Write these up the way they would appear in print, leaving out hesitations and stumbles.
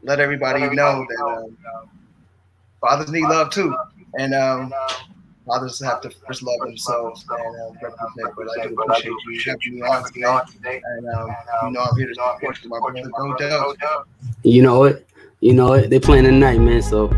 let everybody know that fathers need love too, and fathers have to first love themselves and represent. But I do appreciate you having me on today, and I'm here to support you, my brother. Go Dubs. You know it. You know it. They playing tonight, man. So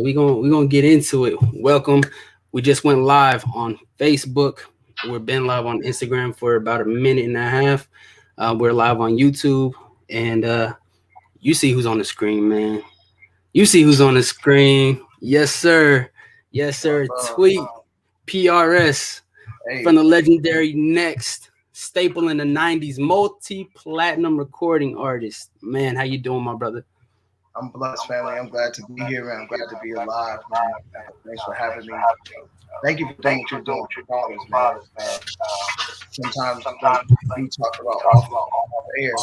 we gonna get into it. Welcome. We just went live on Facebook. We've been live on Instagram for about a minute and a half. We're live on YouTube, and you see who's on the screen, man. You see who's on the screen. Yes, sir. Yes, sir. Tweet PRS Hey, from the legendary Next staple in the 90s, multi-platinum recording artist. Man, how you doing, my brother? I'm blessed, family. I'm glad to be here, man. I'm glad to be alive, man. Thanks for having me. Thank you for doing what you're doing with your fathers, man. Sometimes we talk about off air,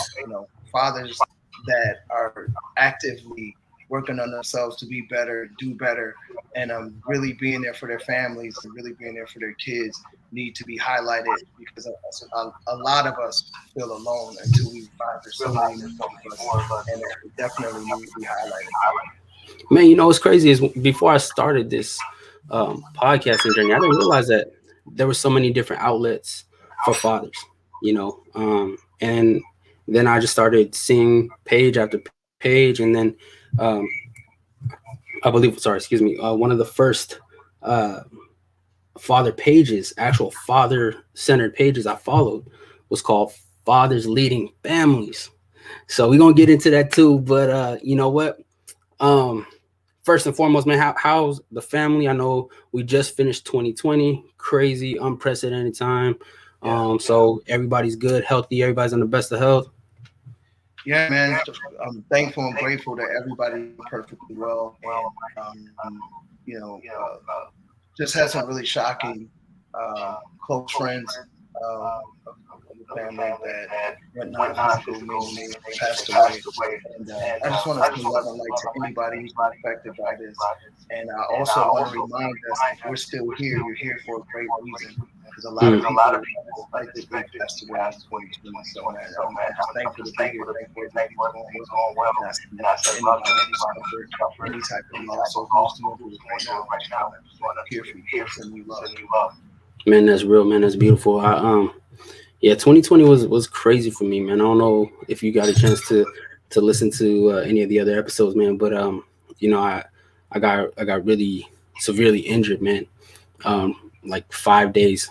fathers that are actively working on themselves to be better, do better, and really being there for their families and really being there for their kids need to be highlighted because a lot of us feel alone until we find there's so many more of us, and it definitely needs to be highlighted. Man, you know what's crazy is before I started this podcasting journey, I didn't realize that there were so many different outlets for fathers, and then I just started seeing page after page, and then I believe, sorry, excuse me, one of the first father pages, actual father-centered pages I followed was called Fathers Leading Families. So we're gonna get into that too, but you know what? First and foremost, man, how's the family? I know we just finished 2020, crazy, unprecedented time. So everybody's good, healthy, everybody's in the best of health. Yeah, man. I'm thankful and grateful that everybody's perfectly well, and just had some really shocking close friends of the family that went non-physical, meaning passed away. And I just want to send love and light to anybody who's been affected by this. And I also want to remind us, if we're still here, you're here for a great reason. Because a lot of people unexpectedly passed away in 2020. So I'm just thankful to be here. Thankful everything's going well. And I say anybody who's suffered any type of loss or who's doing good right now, I just want to hear from you, send you love. Man, that's real, man. That's beautiful. Yeah, 2020 was crazy for me, man. I don't know if you got a chance to listen to any of the other episodes, man, but I got really severely injured, man. Like 5 days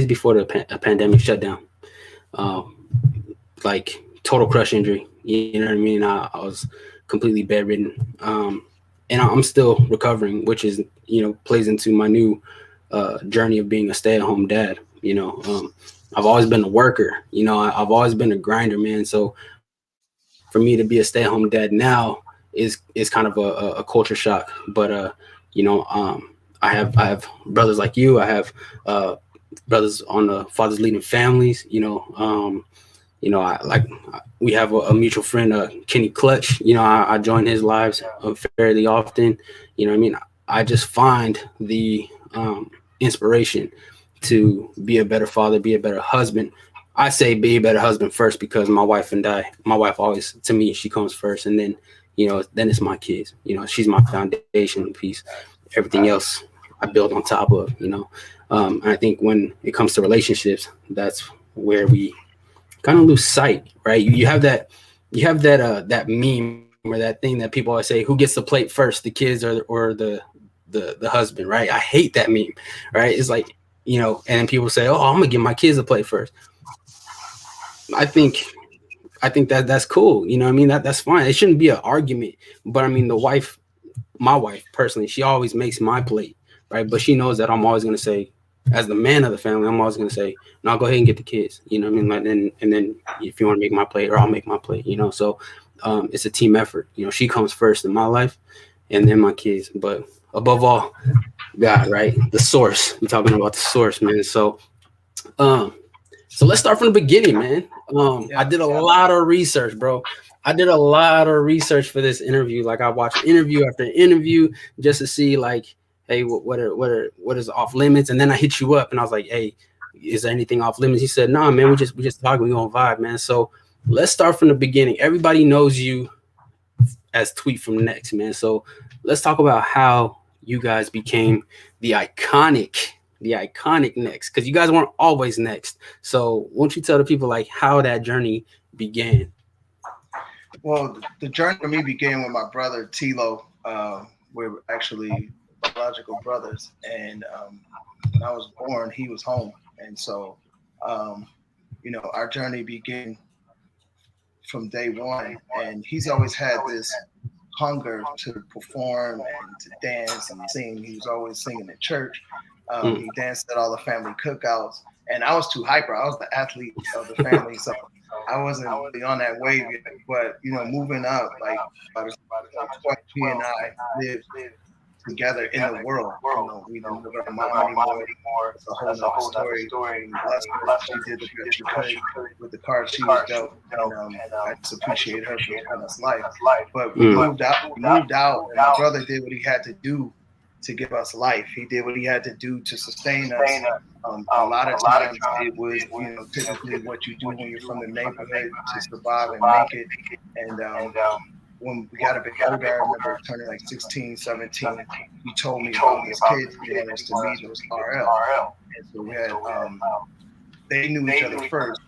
before the pandemic shut down. Like total crush injury. You know what I mean? I was completely bedridden. And I'm still recovering, which is, plays into my new journey of being a stay-at-home dad. I've always been a worker. I've always been a grinder, man. So for me to be a stay-at-home dad now is kind of a culture shock. But I have brothers like you. I have brothers on the Fathers Leading Families. We have a mutual friend, Kenny Clutch. I join his lives fairly often. I just find the inspiration to be a better father, be a better husband. I say be a better husband first because my wife always, to me, she comes first, and then then it's my kids. She's my foundation piece. Everything else I build on top of. And I think when it comes to relationships, that's where we kind of lose sight, right? You have that meme or that thing that people always say, who gets the plate first, the kids or the husband, right? I hate that meme, right? It's like, and people say, oh, I'm gonna give my kids a plate first. I think that's cool. That's fine. It shouldn't be an argument. But I mean, my wife personally, she always makes my plate, right? But she knows that I'm always gonna say, as the man of the family, I'm always gonna say, no, go ahead and get the kids. Like, and then if you want to make my plate, or I'll make my plate. So it's a team effort. You know, she comes first in my life, and then my kids. But above all, God, right? The source. We're talking about the source, man. Um, so let's start from the beginning, man. I did a lot of research, bro. I did a lot of research for this interview. Like I watched interview after interview just to see, like, hey, what is off limits? And then I hit you up and I was like, hey, is there anything off limits? He said, nah, man, we just talking, we gonna vibe, man. So let's start from the beginning. Everybody knows you as Tweet from Next, man. So let's talk about how you guys became the iconic Next, because you guys weren't always Next. So won't you tell the people like how that journey began? Well, the journey for me began with my brother Tilo. We're actually biological brothers, and when I was born, he was home, and so our journey began from day one. And he's always had this hunger to perform and to dance and sing. He was always singing at church. He danced at all the family cookouts, and I was too hyper. I was the athlete of the family, so I wasn't really on that wave yet. But moving up, like by the time 12, he and I lived together in the world. We didn't live our mom anymore. It's a whole other story. Bless her, she did the best she could with the cards she was dealt, and I just appreciate her for giving us life. But we moved out, and my brother did what he had to do to give us life. He did what he had to do to sustain us. A lot of times it was, typically what you do when you're from the neighborhood to survive and make it. And when we got a bit older, I remember turning like 16, 17, he told me about this kid he wanted us to meet. It was RL. And so we had, they knew each other first.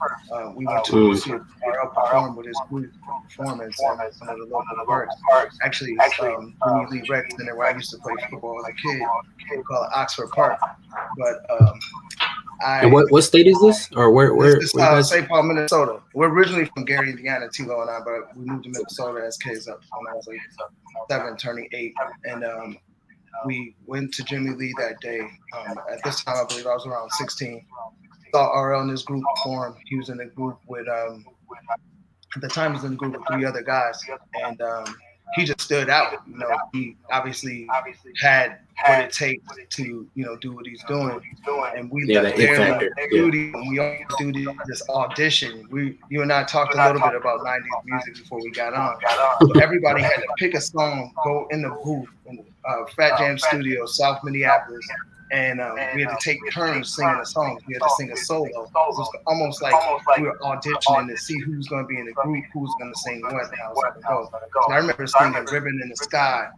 We went to see RL perform with his group performance in one of the local parks. Actually, Jimmy Lee Rec Center, where I used to play football as a kid. We call it Oxford Park. But and what state is this, or where this is St. Paul, Minnesota. We're originally from Gary, Indiana, Tilo and I, but we moved to Minnesota as kids up when I was like 7, turning 8, and we went to Jimmy Lee that day. At this time, I believe I was around 16. Saw RL in this group perform. He was in a group with at the time he was in a group with 3 other guys, and he just stood out. He obviously had what it takes to do what he's doing, and we left there duty, and we all do this audition. You and I talked a little bit about 90s music before we got on. So everybody had to pick a song, go in the booth in Fat Jam Studio, South Minneapolis, and we had to take turns singing a song. We had to sing a solo. It was almost like we were auditioning to see who's going to be in the group, who's going to sing what, and how it's going to go. So I remember singing "Ribbon in the Sky"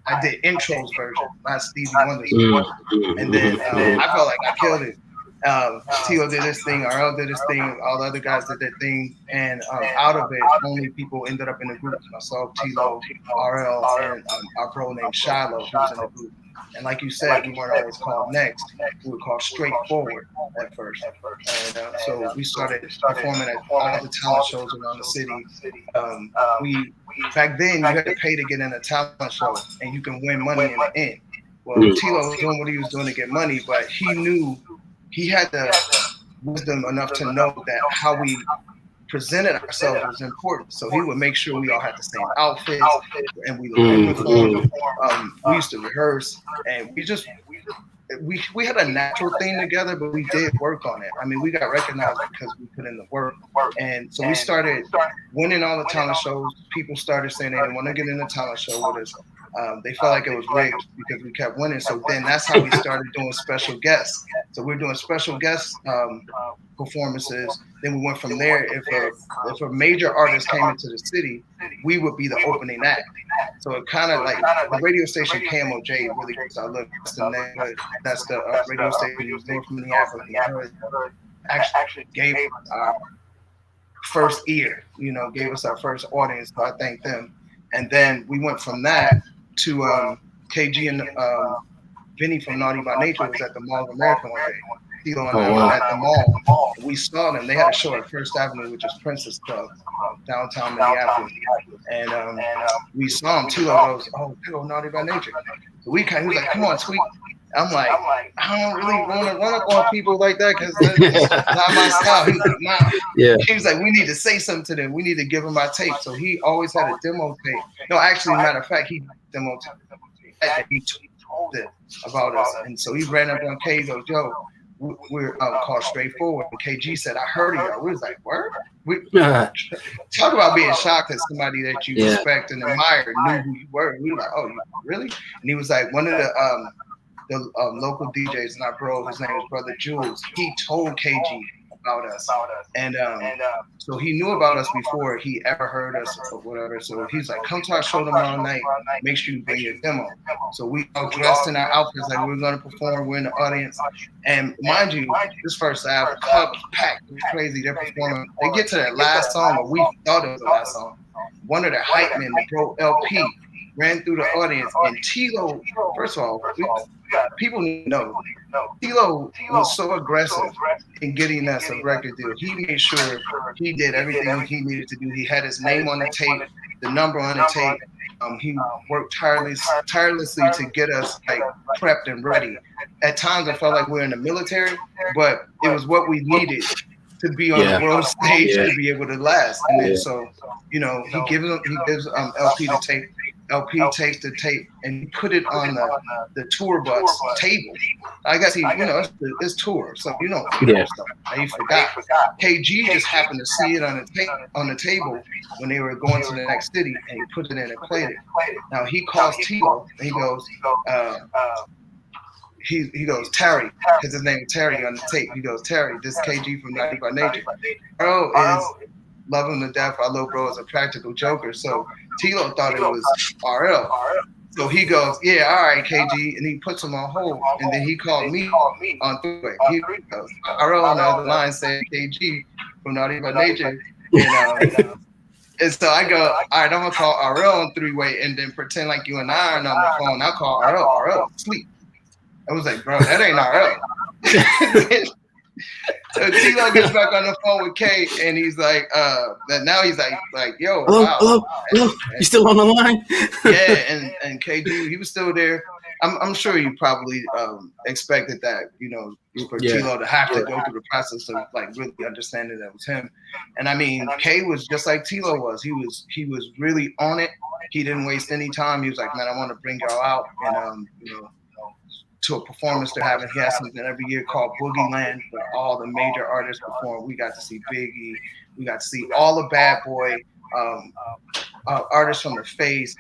I did Intro's version by Stevie Wonder's version, and then I felt like I killed it. Tilo did his thing, RL did his thing, all the other guys did their thing, and out of it, only people ended up in the group. Myself, Tilo, RL, and our bro named Shiloh, who was in the group. And like you said, we weren't always called Next. We were called Straightforward at first. And so we started performing at all the talent shows around the city. Back then, you had to pay to get in a talent show, and you can win money in the end. Well, Tilo was doing what he was doing to get money, but he knew he had the wisdom enough to know that how we presented ourselves was important. So he would make sure we all had the same outfits, and we uniform. We used to rehearse, and we had a natural thing together, but we did work on it. I mean, we got recognized because we put in the work, and so we started winning all the talent shows. People started saying they didn't want to get in a talent show with us. They felt like it was rigged because we kept winning. So then that's how we started doing special guests. So we're doing special guest performances. Then we went from there. If a major artist came into the city, we would be the opening act. So it kind of like the radio station KMOJ really gets our look. That's the radio station North Minneapolis. Actually gave us our first ear, gave us our first audience. So I thank them. And then we went from that to KG and Vinny from Naughty by Nature was at the Mall of America one day. Tilo and I were at the mall. We saw them. They had a show at First Avenue, which is Princess Club, downtown Minneapolis. And we saw them. Tilo goes, "Oh, Naughty by Nature." So he was like, "Come on, Tweet, I'm like, I don't really want to run up on people like that because that's not my style. He was like, nah. Yeah. He was like, we need to say something to them. We need to give them our tape. So he always had a demo tape. No, actually, matter of fact, he demo tape. He told it about us. And so he ran up on K. He goes, yo, we're called Straightforward. And KG said, I heard of y'all. We was like, word? Talk about being shocked that somebody that you respect and admire knew who you were. We were like, oh, really? And he was like, one of the local DJs, and our bro, his name is Brother Jules. He told KG about us, and so he knew about us before he ever heard us or whatever. So he's like, come to our show tomorrow night. Make sure you bring your demo. So we all dressed in our outfits like we were going to perform. We're in the audience, and mind you, this first album, the club was packed. It was crazy. They're performing. They get to that last song, or we thought it was the last song. One of the hype men, the bro LP, ran through the audience, and Tilo. First of all, people need to know. Tilo was so aggressive in getting us a record deal. He made sure he did everything he needed to do. He had his name on the tape, the number on the tape. He worked tirelessly to get us like prepped and ready. At times, I felt like we were in the military, but it was what we needed to be on the world stage to be able to last. And then so, you know, he gives LP the tape. LP takes the tape and he put it on the tour bus table. I guess he, you know, it's tour, so you know stuff. And he forgot. KG just happened to see it on the table when they were going to the next city, and he put it in and played it. Now he calls Tilo and he goes, he goes, Terry, because his name is Terry on the tape. He goes, Terry, this is KG from Naughty by Nature. Earl is love him to death. Our little bro is a practical joker. So Tilo thought it was RL. So he goes, yeah, all right, KG, and he puts him on hold. And then he called me on three-way. He goes, RL on the other line saying KG from Naughty by Nature. And so I go, all right, I'm gonna call RL on three-way and then pretend like you and I are on the phone. I'll call RL, sleep. I was like, bro, that ain't RL. So Tilo gets back on the phone with K, and he's like, now he's like, yo, hello, you still on the line? Yeah, and KG, he was still there. I'm sure you probably expected that, you know, for Tilo to have to go through the process of like really understanding that it was him. And I mean, K was just like Tilo was. He was really on it. He didn't waste any time. He was like, man, I want to bring y'all out, and you know, to a performance they're having. He has something every year called Boogie Land, where all the major artists perform. We got to see Biggie. We got to see all the Bad Boy artists from the Face.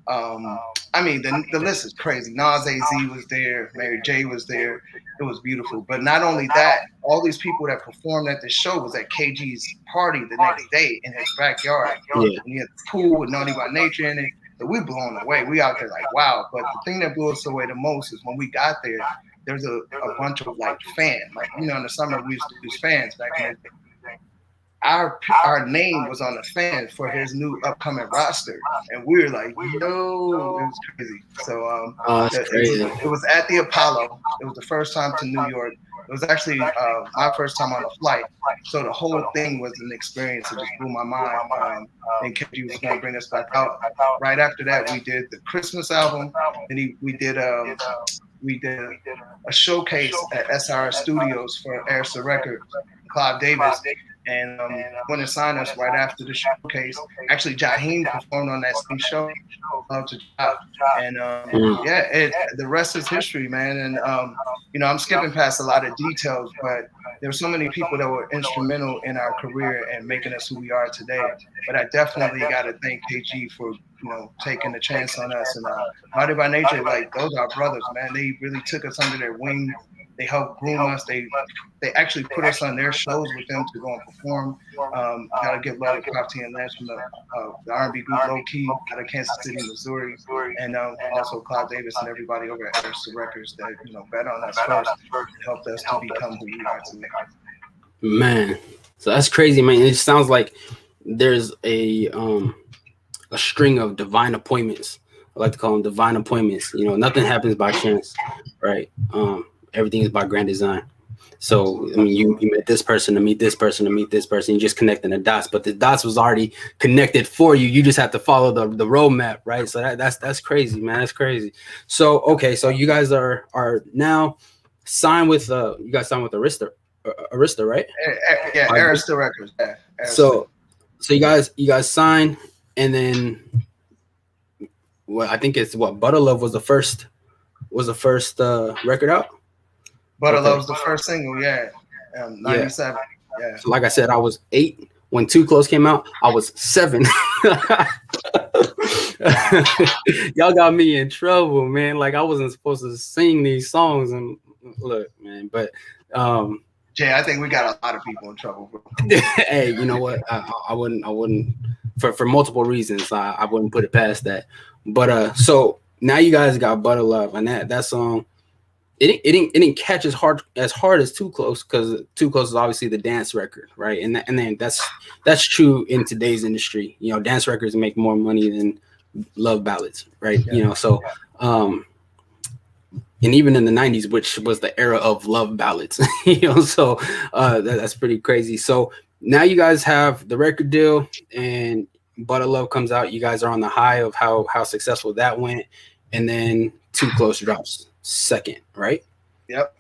I mean, the list is crazy. Nas AZ was there. Mary J was there. It was beautiful. But not only that, all these people that performed at the show was at KG's party the next day in his backyard. And he had the pool with Naughty by Nature in it. So we blown away. We out there like, wow. But the thing that blew us away the most is when we got there, there's a bunch of like fans. Like, you know, in the summer we used to use fans back in the day. Our name was on the fan for his new upcoming roster, and we were like, yo, it was crazy. So it was at the Apollo. It was the first time to New York. It was actually my first time on a flight. So the whole thing was an experience. It just blew my mind. And KG was going to bring us back out. Right after that, we did the Christmas album, and we did a showcase at SR Studios for Arista Records, Clive Davis. And went and signed us right after the showcase. Actually, Jaheim performed on that same show. And the rest is history, man. And you know, I'm skipping past a lot of details, but there were so many people that were instrumental in our career and making us who we are today. But I definitely got to thank KG for, you know, taking a chance on us. And Naughty by Nature, like, those are brothers, man. They really took us under their wing. They helped groom us. They actually put us on their shows with them to go and perform. Gotta give love to Crofty and Lance from the R&B group Low Key out of Kansas City, Missouri, and also Clive Davis and everybody over at Arista Records that, you know, bet on us first and helped us to become who we are today. Man, so that's crazy, man. It just sounds like there's a string of divine appointments. I like to call them divine appointments. You know, nothing happens by chance, right? Everything is by grand design. So I mean, you met this person to meet this person to meet this person. You just connecting the dots, but the dots was already connected for you. You just have to follow the roadmap, right? So that's crazy, man. That's crazy. So okay, so you guys are now signed with you guys signed with Arista, right? Yeah, Arista Records. Yeah, So you guys signed, and then well, I think it's what Butta Love was the first record out. Butta Okay. Love was the first single. Yeah, 97. Yeah. So like I said, I was 8 when Too Close came out. I was 7. Y'all got me in trouble, man. Like I wasn't supposed to sing these songs. And look, man, but Jay, I think we got a lot of people in trouble, bro. hey, you know what? I wouldn't for multiple reasons. I wouldn't put it past that. But so now you guys got Butta Love, and that song. It didn't catch as hard as Too Close, because Too Close is obviously the dance record, right? And then that's true in today's industry. You know, dance records make more money than love ballads, right? Yeah. You know, so and even in the 90s, which was the era of love ballads, you know, so that's pretty crazy. So now you guys have the record deal, and Butta Love comes out. You guys are on the high of how successful that went, and then Too Close drops second, right? Yep.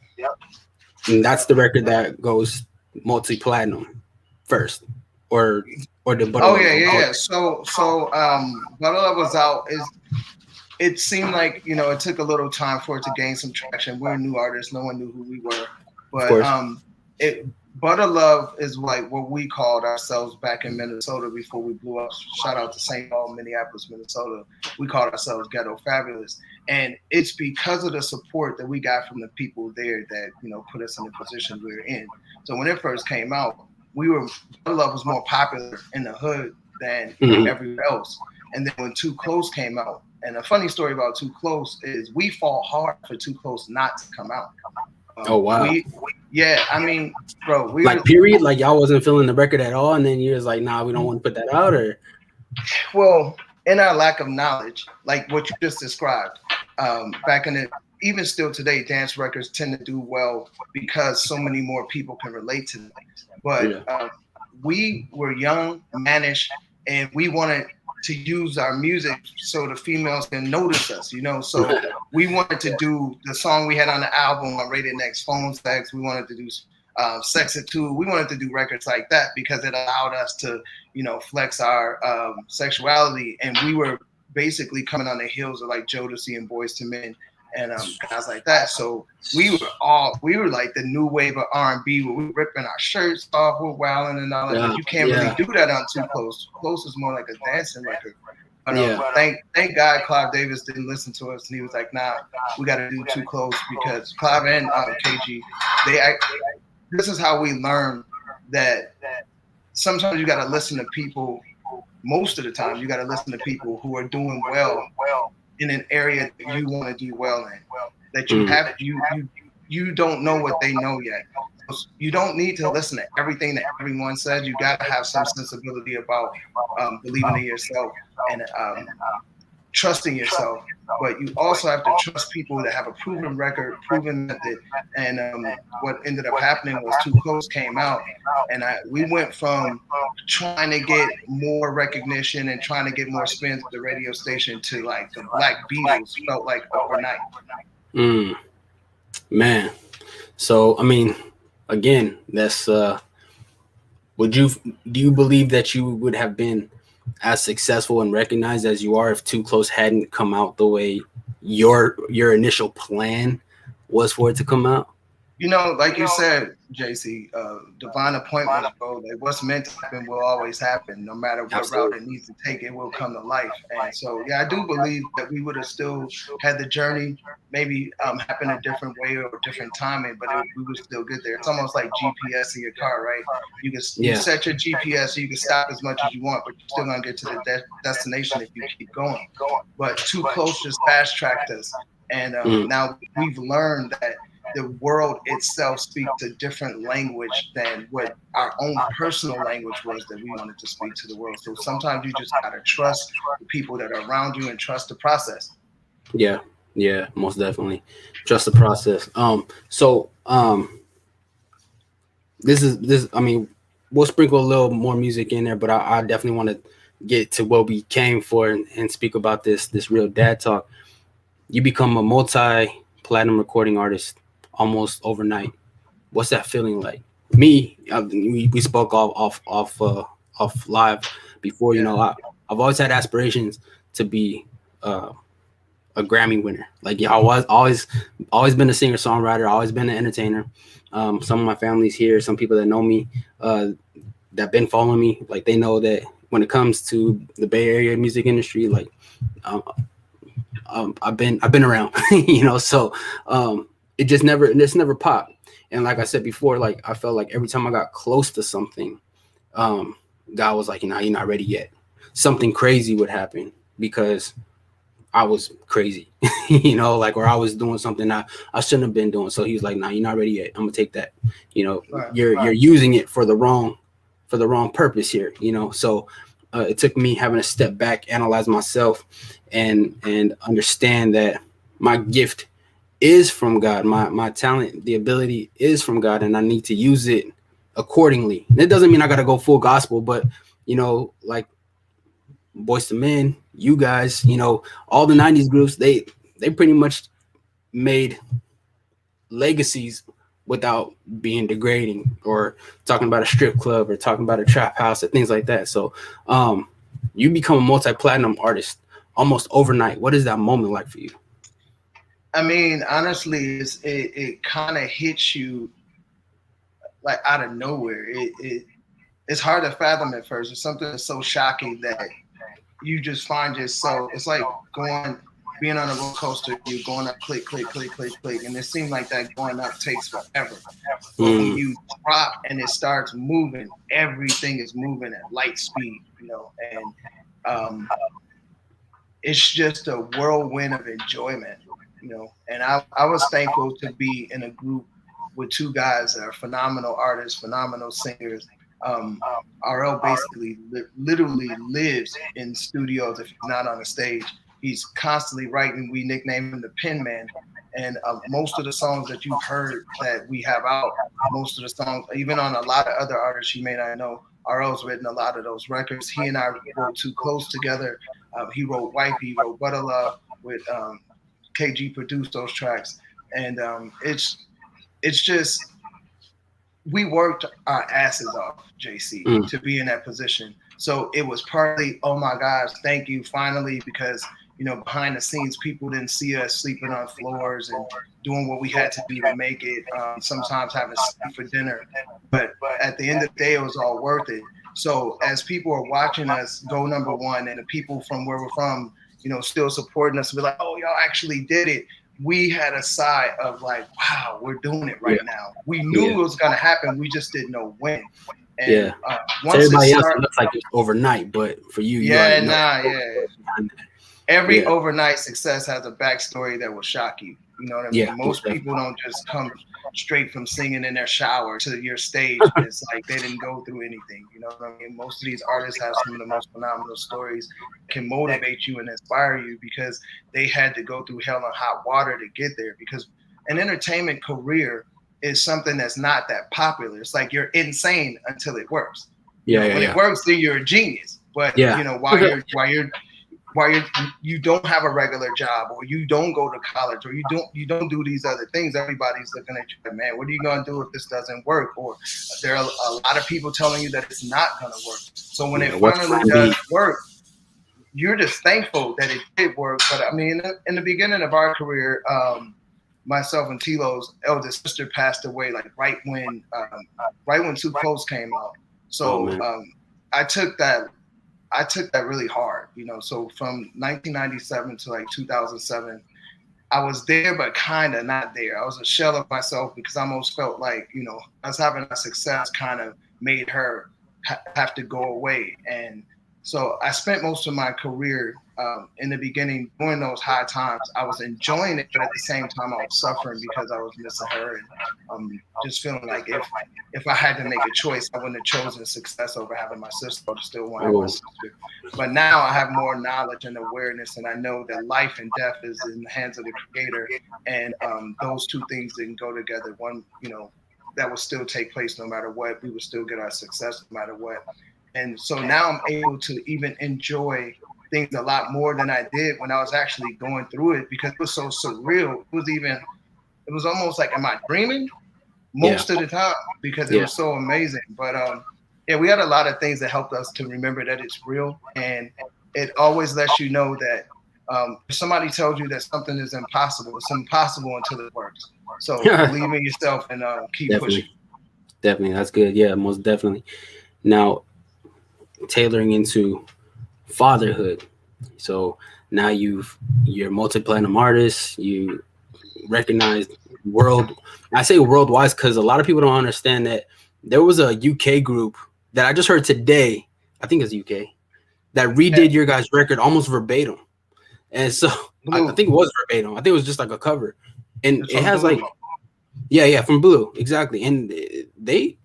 And that's the record that goes multi-platinum first, or the Butta Love. Yeah. So Butta Love was out. It seemed like, you know, it took a little time for it to gain some traction. We're new artists. No one knew who we were. But Butta Love is like what we called ourselves back in Minnesota before we blew up. Shout out to St. Paul, Minneapolis, Minnesota. We called ourselves Ghetto Fabulous. And it's because of the support that we got from the people there that, you know, put us in the position we're in. So when it first came out, Butta Love was more popular in the hood than everywhere else. And then when Too Close came out, and a funny story about Too Close is we fought hard for Too Close not to come out. Oh wow! I mean, bro, period. Like y'all wasn't feeling the record at all, and then you was like, "Nah, we don't want to put that out." Or well, in our lack of knowledge, like what you just described, back in even still today, dance records tend to do well because so many more people can relate to them. But we were young, mannish, and we wanted to use our music so the females can notice us, you know. So we wanted to do the song we had on the album on Rated Next, Phone Sex. We wanted to do Sex It Too. We wanted to do records like that because it allowed us to, you know, flex our sexuality. And we were basically coming on the heels of like Jodeci and Boyz II Men and guys like that. So we were like the new wave of R&B where we were ripping our shirts off, we're wilding and all that. Yeah, you can't really do that on Too Close. Too Close is more like a dancing record. But thank God Clive Davis didn't listen to us, and he was like, "Nah, we got to do Too Close," because Clive and KG, this is how we learn that sometimes you got to listen to people. Most of the time, you got to listen to people who are doing well in an area that you want to do well in, that you don't know what they know yet. You don't need to listen to everything that everyone says. You got to have some sensibility about believing in yourself and trusting yourself. But you also have to trust people that have a proven record, proven method. And what ended up happening was Too Close came out, and we went from trying to get more recognition and trying to get more spins at the radio station to like the Black Beatles felt like overnight. Man, so I mean, again, that's do you believe that you would have been as successful and recognized as you are if Too Close hadn't come out the way your initial plan was for it to come out? You know, like you said, JC, divine appointments, bro. Like what's meant to happen will always happen, no matter what route it needs to take. It will come to life. And so, yeah, I do believe that we would have still had the journey, maybe happen a different way or different timing, but we would still get there. It's almost like GPS in your car, right? You can set your GPS so you can stop as much as you want, but you're still gonna get to the destination if you keep going. But Too Close just fast tracked us, and now we've learned that the world itself speaks a different language than what our own personal language was that we wanted to speak to the world. So sometimes you just gotta trust the people that are around you and trust the process. Yeah, most definitely. Trust the process. So this. I mean, we'll sprinkle a little more music in there, but I definitely want to get to what we came for and speak about this real dad talk. You become a multi platinum recording artist almost overnight. What's that feeling like? Me, we spoke off live before. You Yeah, know, I've always had aspirations to be uh, a Grammy winner. Like, yeah, I was always been a singer songwriter, always been an entertainer. Some of my family's here, some people that know me, that been following me, like they know that when it comes to the Bay Area music industry, like um, I've been around, you know. So it's never popped. And like I said before, like I felt like every time I got close to something, um, God was like, you know, you're not ready yet. Something crazy would happen because I was crazy, you know, like, or I was doing something I shouldn't have been doing. So he was like, nah, you're not ready yet. I'm gonna take that. You know, right. you're using it for the wrong purpose here, you know. So it took me having to step back, analyze myself, and understand that my gift is from God. My talent, the ability is from God, and I need to use it accordingly. And it doesn't mean I gotta go full gospel, but you know, like Boys to Men, you guys, you know, all the '90s groups, they pretty much made legacies without being degrading or talking about a strip club or talking about a trap house or things like that. So, you become a multi-platinum artist almost overnight. What is that moment like for you? I mean, honestly, it kind of hits you like out of nowhere. It's hard to fathom at first. It's something that's so shocking that you just find yourself. It's like being on a roller coaster. You're going up, click, click, click, click, click, and it seems like that going up takes forever. But when Mm, you drop and it starts moving, everything is moving at light speed, and um, it's just a whirlwind of enjoyment. And I was thankful to be in a group with two guys that are phenomenal artists, phenomenal singers. Um, RL basically literally lives in studios if he's not on the stage. He's constantly writing. We nickname him the Pen Man. And most of the songs that you've heard that we have out, most of the songs, even on a lot of other artists you may not know, RL's written a lot of those records. He and I wrote Too Close together. He wrote Wifey, he wrote Butta Love with KG produced those tracks, and it's just we worked our asses off, JC, mm, to be in that position. So it was partly, oh my gosh, thank you, finally, because behind the scenes, people didn't see us sleeping on floors and doing what we had to do to make it. Sometimes having steak for dinner, but at the end of the day, it was all worth it. So as people are watching us go number one, and the people from where we're from, still supporting us, be like, oh, y'all actually did it. We had a sigh of like, wow, we're doing it yeah, right now. We knew yeah, it was going to happen. We just didn't know when. yeah. And To once it everybody else, it started, looks like it's overnight, but for you, you already yeah, know. nah, yeah. Every Yeah, overnight success has a backstory that will shock you. You know what I yeah, mean? most Most people definitely. don't just come straight from singing in their shower to your stage, and it's like they didn't go through anything. You know what I mean? Most of these artists have some of the most phenomenal stories that can motivate you and inspire you because they had to go through hell and hot water to get there. Because an entertainment career is something that's not that popular. It's like you're insane until it works. Yeah, yeah, When it yeah, works, then you're a genius. But yeah. while you don't have a regular job or you don't go to college or you don't do these other things, everybody's looking at you like, man, what are you going to do if this doesn't work? Or there are a lot of people telling you that it's not going to work. So when it Yeah, what's finally plan B? does work, you're just thankful that it did work. But I mean, in the beginning of our career, myself and Tilo's eldest sister passed away like right when Too Close came out. Oh So man. I took that I took that really hard. So from 1997 to like 2007, I was there, but kind of not there. I was a shell of myself because I almost felt like, us having a success kind of made her have to go away. And so I spent most of my career in the beginning during those high times. I was enjoying it, but at the same time, I was suffering because I was missing her and just feeling like if I had to make a choice, I wouldn't have chosen success over having my sister. I would still wanted my Oh, sister. But now I have more knowledge and awareness, and I know that life and death is in the hands of the Creator, and those two things didn't go together. One that would still take place no matter what. We would still get our success no matter what. And so now I'm able to even enjoy things a lot more than I did when I was actually going through it, because it was so surreal. It was almost like, am I dreaming? Most of the time, because it was so amazing. But yeah, we had a lot of things that helped us to remember that it's real, and it always lets you know that if somebody tells you that something is impossible, it's impossible until it works. So believe in yourself and keep pushing. Definitely, that's good. Yeah, most definitely. Now, tailoring into fatherhood. So now you're a multi-platinum artist. You recognize world. I say worldwide because a lot of people don't understand that there was a UK group that I just heard today. I think it's UK that redid your guys' record almost verbatim, and so I think it was verbatim. I think it was just like a cover, and it has like from Blue, exactly, and they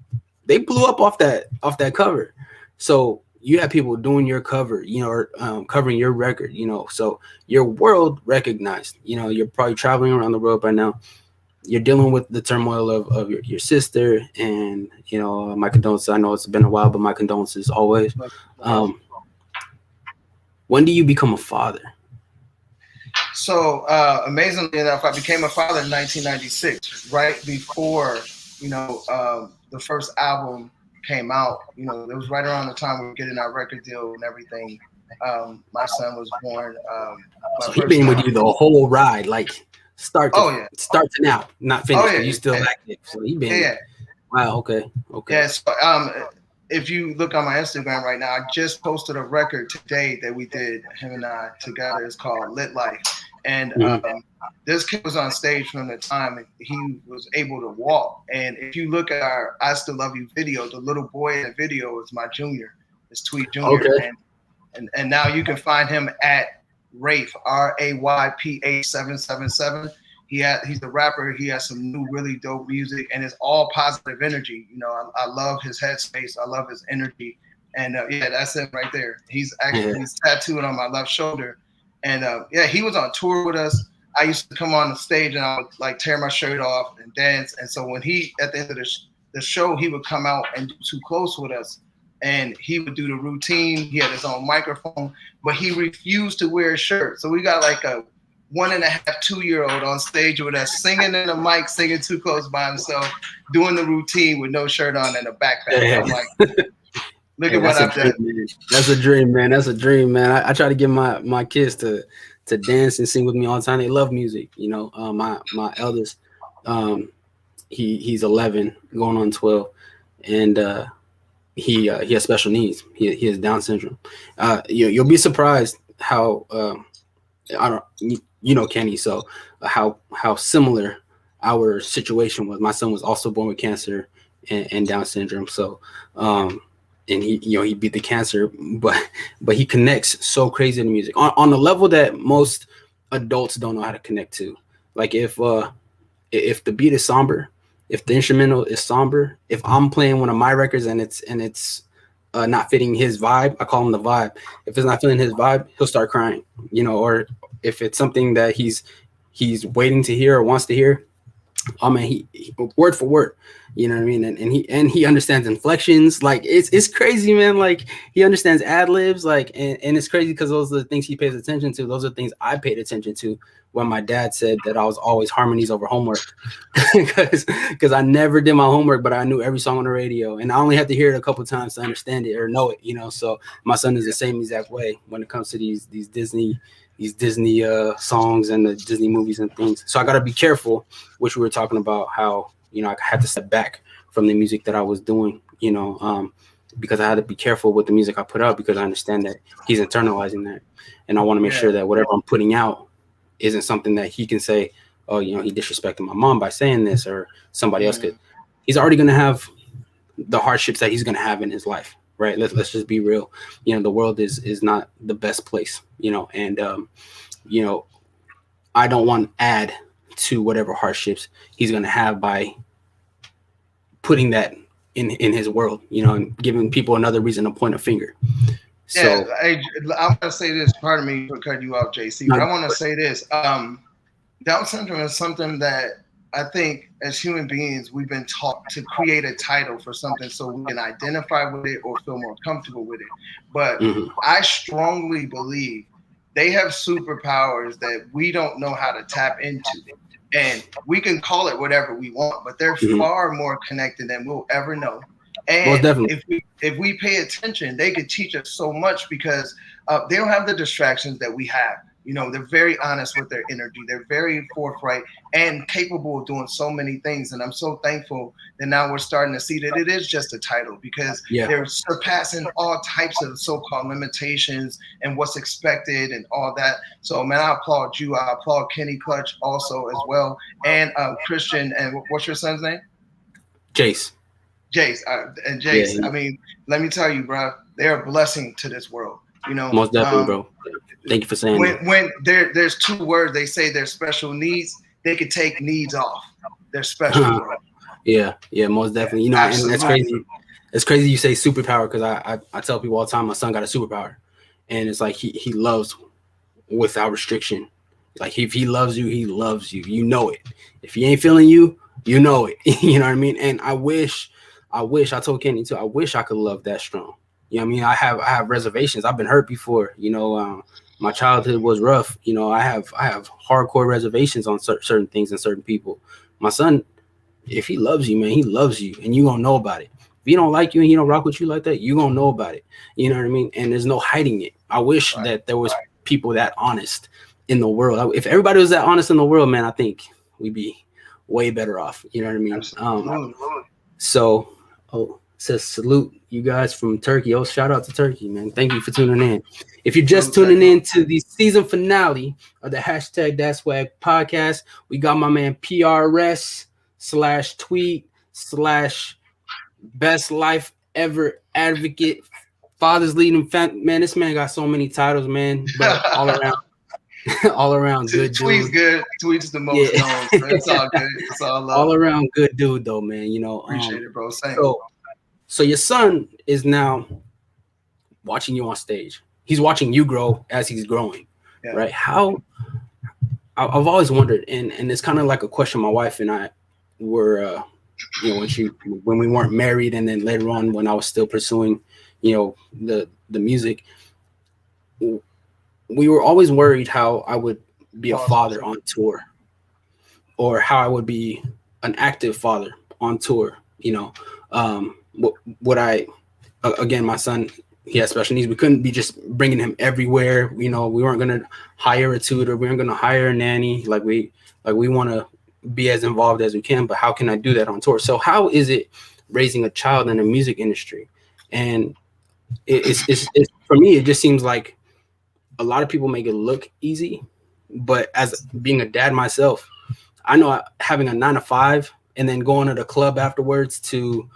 blew up off that cover. So you have people doing your cover, or covering your record, so you're world recognized. You're probably traveling around the world by now. You're dealing with the turmoil of your sister, and my condolences. I know it's been a while, but my condolences always. When do you become a father? So amazingly enough, I became a father in 1996, right before the first album came out. It was right around the time we were getting our record deal and everything. My son was born. So he's been with you the whole ride, like start to now, not finished. You still active. So he been. Wow. Okay. Yeah. So if you look on my Instagram right now, I just posted a record today that we did, him and I together. It's called Lit Life. And this kid was on stage from the time he was able to walk. And if you look at our I Still Love You video, the little boy in the video is my junior. It's Tween Jr. Okay. And now you can find him at Rayph, RAYPH 777. He's a rapper. He has some new really dope music, and it's all positive energy. I love his headspace. I love his energy. And that's it right there. He's tattooed on my left shoulder. And he was on tour with us. I used to come on the stage and I would like tear my shirt off and dance. And so when he, at the end of the show, he would come out and do Too Close with us. And he would do the routine. He had his own microphone, but he refused to wear a shirt. So we got like a 1.5, 2-year-old on stage with us singing in the mic, singing Too Close by himself, doing the routine with no shirt on and a backpack. Yeah. I'm like, look at what I've done. That's a dream, man. That's a dream, man. I try to get my kids to dance and sing with me all the time. They love music. My eldest, he's 11, going on 12, and he has special needs. He has Down syndrome. You'll be surprised how Kenny. So how similar our situation was. My son was also born with cancer and Down syndrome. So and he beat the cancer, but he connects so crazy to music on a level that most adults don't know how to connect to. Like if the beat is somber, if the instrumental is somber, if I'm playing one of my records and it's not fitting his vibe, I call him the vibe. If it's not fitting his vibe, he'll start crying, or if it's something that he's waiting to hear or wants to hear, he word for word, you know what I mean? And he understands inflections. Like it's crazy, man. Like he understands ad libs, like, and it's crazy because those are the things he pays attention to. Those are the things I paid attention to when my dad said that I was always harmonies over homework, because I never did my homework, but I knew every song on the radio, and I only had to hear it a couple of times to understand it or know it, So my son is the same exact way when it comes to these Disney songs and the Disney movies and things. So I got to be careful, which we were talking about, how, I had to step back from the music that I was doing, because I had to be careful with the music I put out, because I understand that he's internalizing that. And I want to make sure that whatever I'm putting out isn't something that he can say, oh, he disrespected my mom by saying this, or somebody else could. He's already going to have the hardships that he's going to have in his life. Right. Let's just be real. The world is not the best place, and, I don't want to add to whatever hardships he's going to have by putting that in his world, and giving people another reason to point a finger. So I'm going to say this. Pardon me for cutting you off, JC, but I want to say this. Down syndrome is something that I think as human beings, we've been taught to create a title for something so we can identify with it or feel more comfortable with it. But Mhm. I strongly believe they have superpowers that we don't know how to tap into. And we can call it whatever we want, but they're Mhm. far more connected than we'll ever know. Most And definitely. if we pay attention, they could teach us so much because they don't have the distractions that we have. You know, they're very honest with their energy. They're very forthright and capable of doing so many things. And I'm so thankful that now we're starting to see that it is just a title because Yeah. they're surpassing all types of so-called limitations and what's expected and all that. So, man, I applaud you. I applaud Kenny Clutch also as well, and Christian. And what's your son's name? Jace. Jace. And Yeah. Jace. I mean, let me tell you, bro, they're a blessing to this world. You know, Most definitely, bro. Thank you for saying that. when there's two words they say they're special needs, they could take needs off. They're special, bro. Yeah, most Yeah, definitely. You know, and that's absolutely. crazy. It's crazy you say superpower because I tell people all the time my son got a superpower, and it's like he loves without restriction. Like if he loves you, he loves you. You know it. If he ain't feeling you, you know it. You know what I mean? And I told Kenny too. I wish I could love that strong. You know what I mean? I have reservations. I've been hurt before. You know, my childhood was rough. You know, I have hardcore reservations on certain things and certain people. My son, if he loves you, man, he loves you, and you gonna know about it. If he don't like you and he don't rock with you like that, you gonna know about it. You know what I mean? And there's no hiding it. I wish Right. that there was people that honest in the world. If everybody was that honest in the world, man, I think we'd be way better off. You know what I mean? Absolutely. So, it says salute you guys from Turkey. Oh, shout out to Turkey, man. Thank you for tuning in. If you're just tuning in to the season finale of the hashtag That Swag podcast, we got my man PRS/tweet/ best life ever advocate, father's leading man. This man got so many titles, man, but all around all around good Tweet's dude. good. Tweet's the most Yeah. known. So it's all good. It's all love. All around good dude though, man. You know, Appreciate it, bro. Same. so your son is now watching you on stage. He's watching you grow as he's growing, Yeah. right? I've always wondered, and it's kind of like a question my wife and I were, you know, when we weren't married, and then later on when I was still pursuing, you know, the music, we were always worried how I would be a father on tour, or how I would be an active father on tour. You know, would I, again, my son, he has special needs. We couldn't be just bringing him everywhere. You know, we weren't going to hire a tutor. We weren't going to hire a nanny. Like we want to be as involved as we can, but how can I do that on tour? So how is it raising a child in the music industry? And it's for me, it just seems like a lot of people make it look easy, but as being a dad myself, I know having a 9 to 5 and then going to the club afterwards to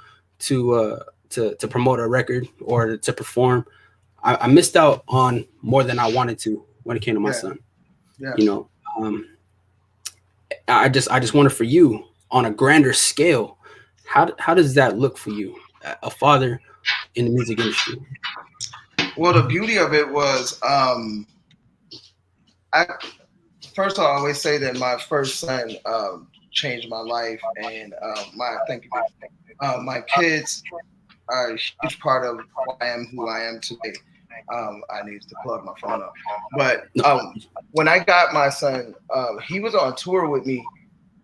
promote a record or to perform, I missed out on more than I wanted to when it came to my son. Yeah. You know, I just wonder for you on a grander scale, how does that look for you, a father in the music industry? Well, the beauty of it was, I first of all, I always say that my first son changed my life, and my kids are a huge part of why I am who I am today. I need to plug my phone up, but when I got my son, he was on tour with me,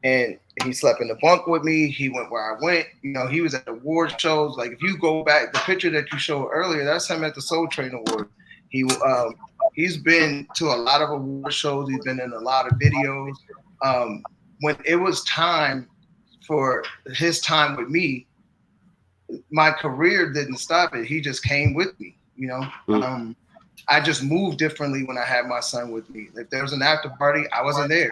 and he slept in the bunk with me. He went where I went. You know, he was at award shows. Like if you go back, the picture that you showed earlier, that's him at the Soul Train Award. He's been to a lot of award shows. He's been in a lot of videos. When it was time for his time with me, my career didn't stop it. He just came with me, you know. I just moved differently when I had my son with me. If there was an after party, I wasn't there.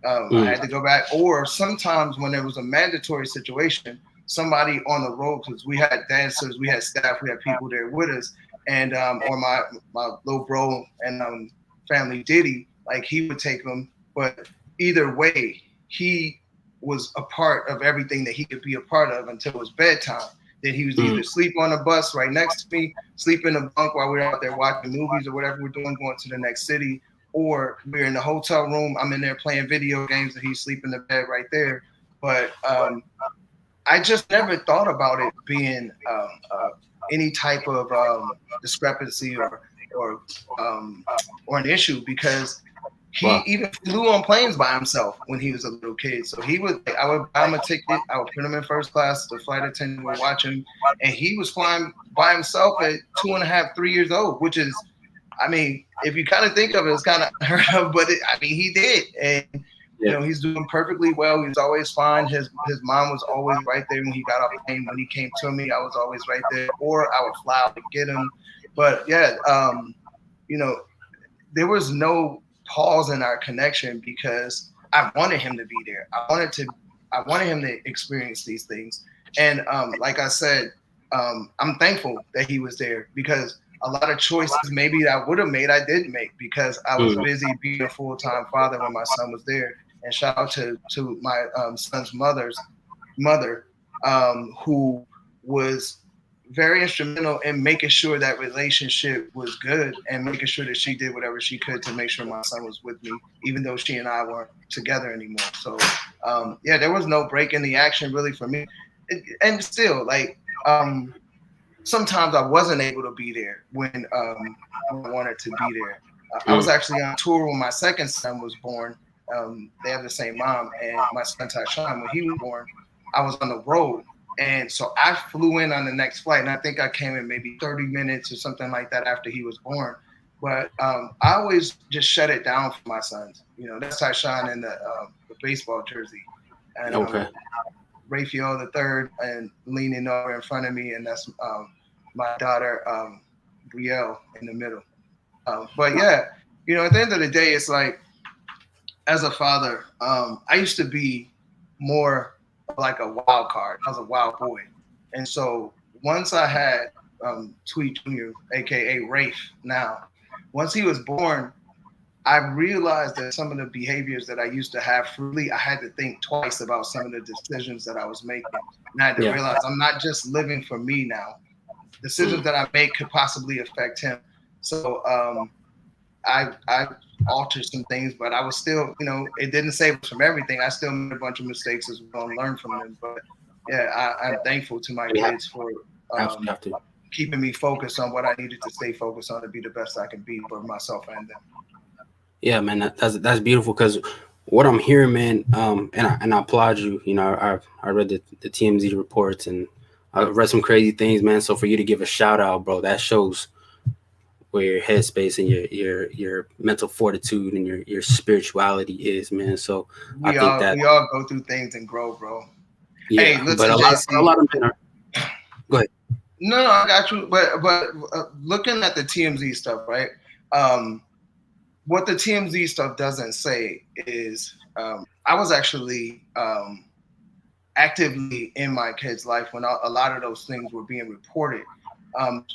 I had to go back. Or sometimes when there was a mandatory situation, somebody on the road, because we had dancers, we had staff, we had people there with us, and or my little bro and family Diddy, like he would take them. But either way, he was a part of everything that he could be a part of until it was bedtime. Then he was either sleep on a bus right next to me, sleep in a bunk while we were out there watching movies or whatever we're doing, going to the next city, or we're in the hotel room. I'm in there playing video games and he's sleeping in the bed right there. but I just never thought about it being any type of discrepancy or um, or an issue, because he Wow. even flew on planes by himself when he was a little kid. So he would, I would buy him a ticket, I would put him in first class, the flight attendant would watch him, and he was flying by himself at 2.5, 3 years old, which is, I mean, if you kind of think of it, it's kind of unheard of, but I mean, he did, and you Yeah. know, he's doing perfectly well. He was always fine. His mom was always right there when he got off the plane. When he came to me, I was always right there, or I would fly out to get him. But yeah, you know, there was no pause in our connection because I wanted him to be there. I wanted him to experience these things. And like I said, I'm thankful that he was there, because a lot of choices maybe that I would have made, I didn't make because I was busy being a full-time father when my son was there. And shout out to my son's mother, who was very instrumental in making sure that relationship was good and making sure that she did whatever she could to make sure my son was with me, even though she and I weren't together anymore. So yeah, there was no break in the action really for me. And still, like, sometimes I wasn't able to be there when I wanted to be there. I was actually on tour when my second son was born. They have the same mom, and my son Tyshawn, when he was born, I was on the road. And so I flew in on the next flight, and I think I came in maybe 30 minutes or something like that after he was born. But I always just shut it down for my sons. You know, that's Tyshawn in the baseball jersey. And Okay. Raphael the third and leaning over in front of me, and that's my daughter Brielle in the middle. But yeah, you know, at the end of the day, it's like, as a father, I used to be more like a wild card. I was a wild boy, and so once I had Tweet Jr., aka Rafe, now once he was born, I realized that some of the behaviors that I used to have freely, I had to think twice about some of the decisions that I was making. And I had to Yeah. realize I'm not just living for me now. Decisions that I make could possibly affect him. So I altered some things, but I was still, you know, it didn't save us from everything. I still made a bunch of mistakes as well and learned from them. But yeah, I'm thankful to my We have, kids for absolutely have to. keeping me focused on what I needed to stay focused on to be the best I can be for myself and them. Yeah, man, that's beautiful, because what I'm hearing, man, and I applaud you. You know, I read the TMZ reports, and I read some crazy things, man. So for you to give a shout out, bro, that shows where your headspace and your mental fortitude and your spirituality is, man. So I think that, We all go through things and grow, bro. Hey, yeah, but listen, JC. a lot of men are. Go ahead. No, I got you. But looking at the TMZ stuff, right? Um, what the TMZ stuff doesn't say is I was actually actively in my kid's life when a lot of those things were being reported. Um,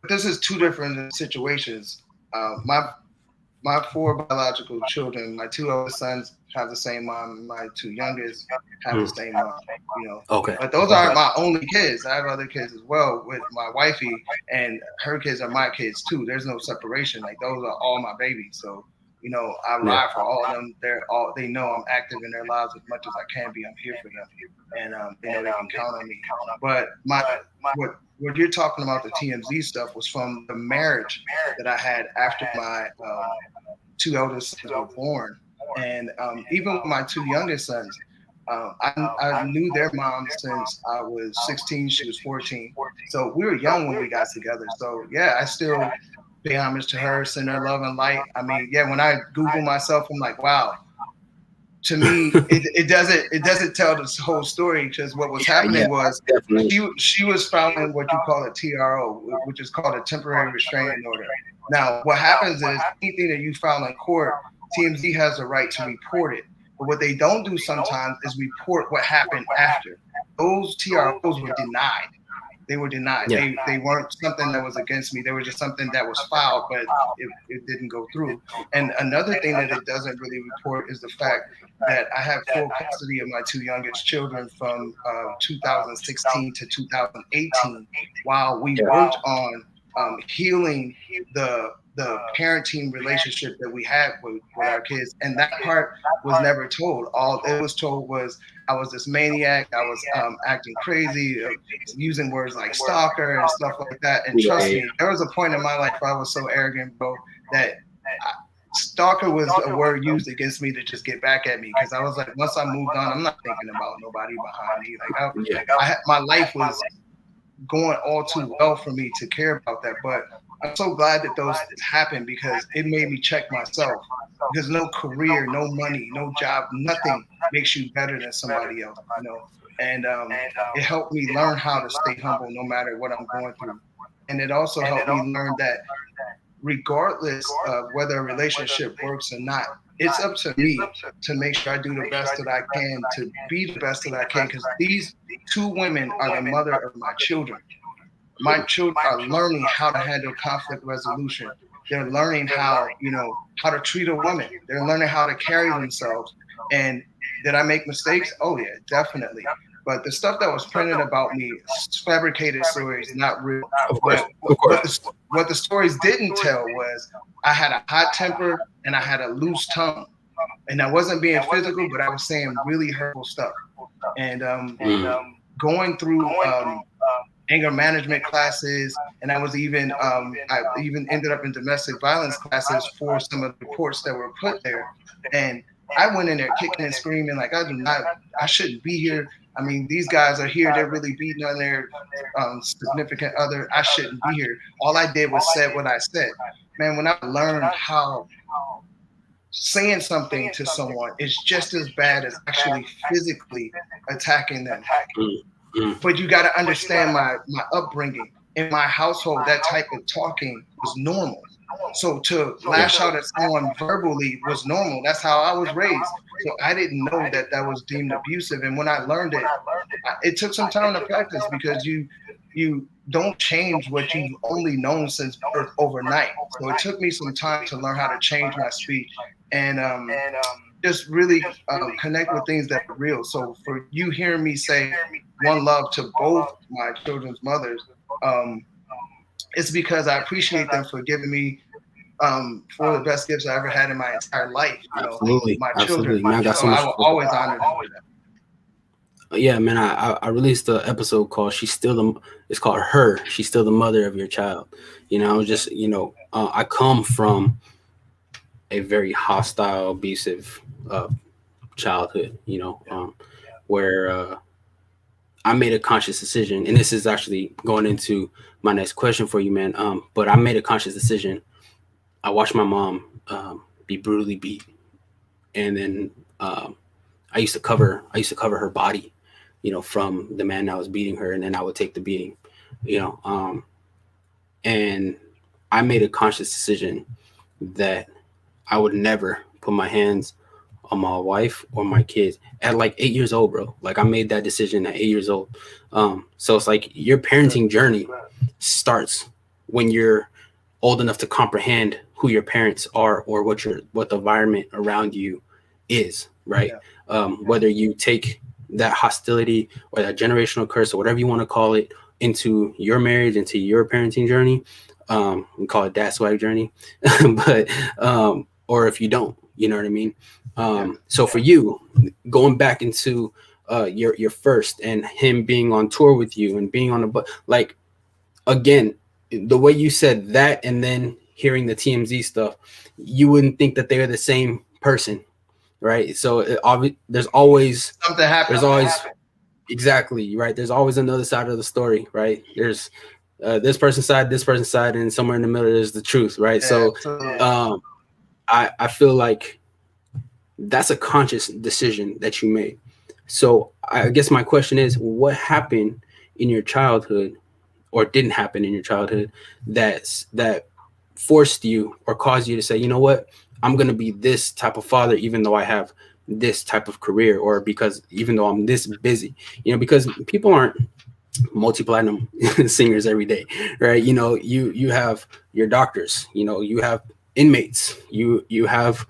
this is two different situations. My four biological children, my two oldest sons have the same mom, my two youngest have the same mom, you know. Okay. But those aren't my only kids. I have other kids as well with my wifey, and her kids are my kids too. There's no separation. Like, those are all my babies. So, you know, I ride for all of them. They know I'm active in their lives as much as I can be. I'm here for them, and they know they can count on me. But what you're talking about, the TMZ stuff, was from the marriage that I had after my two eldest sons were born. And even with my two youngest sons, I knew their mom since I was 16, she was 14. So we were young when we got together. So yeah, I still pay homage to her, send her love and light. I mean, yeah, when I Google myself, I'm like, wow. To me, it doesn't tell the whole story, because what was happening was she was filing what you call a TRO, which is called a temporary restraining order. Now, what happens is anything that you file in court, TMZ has the right to report it. But what they don't do sometimes is report what happened after. Those TROs were denied. They were denied. Yeah. They weren't something that was against me. They were just something that was filed, but it didn't go through. And another thing that it doesn't really report is the fact that I have full custody of my two youngest children from 2016 to 2018, while we worked on healing the the parenting relationship that we had with our kids, and that part was never told. All it was told was I was this maniac. I was acting crazy, using words like stalker and stuff like that. And Yeah, trust yeah, me, there was a point in my life where I was so arrogant, bro, that stalker was a word used against me to just get back at me, because I was like, once I moved on, I'm not thinking about nobody behind me. Like yeah. my life was going all too well for me to care about that. But I'm so glad that those things happened, because it made me check myself. Because no career, no money, no job, nothing makes you better than somebody else, you know. And it helped me learn how to stay humble no matter what I'm going through. And it also helped me learn that regardless of whether a relationship works or not, it's up to me to make sure I do the best that I can to be the best that I can. Because these two women are the mother of my children. My children are learning how to handle conflict resolution. They're learning how, you know, how to treat a woman. They're learning how to carry themselves. And did I make mistakes? Oh yeah, definitely. But the stuff that was printed about me, fabricated stories, not real. Of course, But of course. what the stories didn't tell was I had a hot temper and I had a loose tongue. And I wasn't being physical, but I was saying really hurtful stuff. And going through anger management classes, and I even ended up in domestic violence classes for some of the reports that were put there. And I went in there kicking and screaming like I shouldn't be here. I mean, these guys are here, they're really beating on their significant other. I shouldn't be here. All I did was said what I said. Man, when I learned how saying something to someone is just as bad as actually physically attacking them. But you got to understand my upbringing. In my household, that type of talking was normal. So to lash out at someone verbally was normal. That's how I was raised. So I didn't know that that was deemed abusive. And when I learned it, it took some time to practice, because you don't change what you've only known since birth overnight. So it took me some time to learn how to change my speech and just really connect with things that are real. So for you hearing me say one love to both my children's mothers, it's because I appreciate them for giving me for the best gifts I ever had in my entire life. You know, Absolutely, my absolutely. children. Man, I got So so much. I will always honor them for that. Yeah, man. I released the episode called "She's Still the." It's called "Her." She's still the mother of your child. You know, I was just I come from a very hostile, abusive childhood. Where I made a conscious decision, and this is actually going into my next question for you, man. But I made a conscious decision. I watched my mom be brutally beat, and then I used to cover her body, from the man that was beating her, and then I would take the beating, and I made a conscious decision that I would never put my hands on my wife or my kids at like 8 years old, bro. Like I made that decision at 8 years old. So it's like your parenting journey starts when you're old enough to comprehend who your parents are or what the environment around you is, right? Whether you take that hostility or that generational curse or whatever you want to call it into your marriage, into your parenting journey, we call it dad swag journey, but or if you don't, you know what I mean? So for you, going back into your first and him being on tour with you and being on the like again, the way you said that and then hearing the TMZ stuff, you wouldn't think that they're the same person, right? So there's always something happens. There's always exactly right. There's always another side of the story, right? There's this person's side, and somewhere in the middle is the truth, right? So I feel like that's a conscious decision that you made. So I guess my question is, what happened in your childhood or didn't happen in your childhood that forced you or caused you to say, you know what, I'm going to be this type of father, even though I have this type of career, or because even though I'm this busy, because people aren't multi-platinum singers every day, right? You have your doctors, you have inmates, you have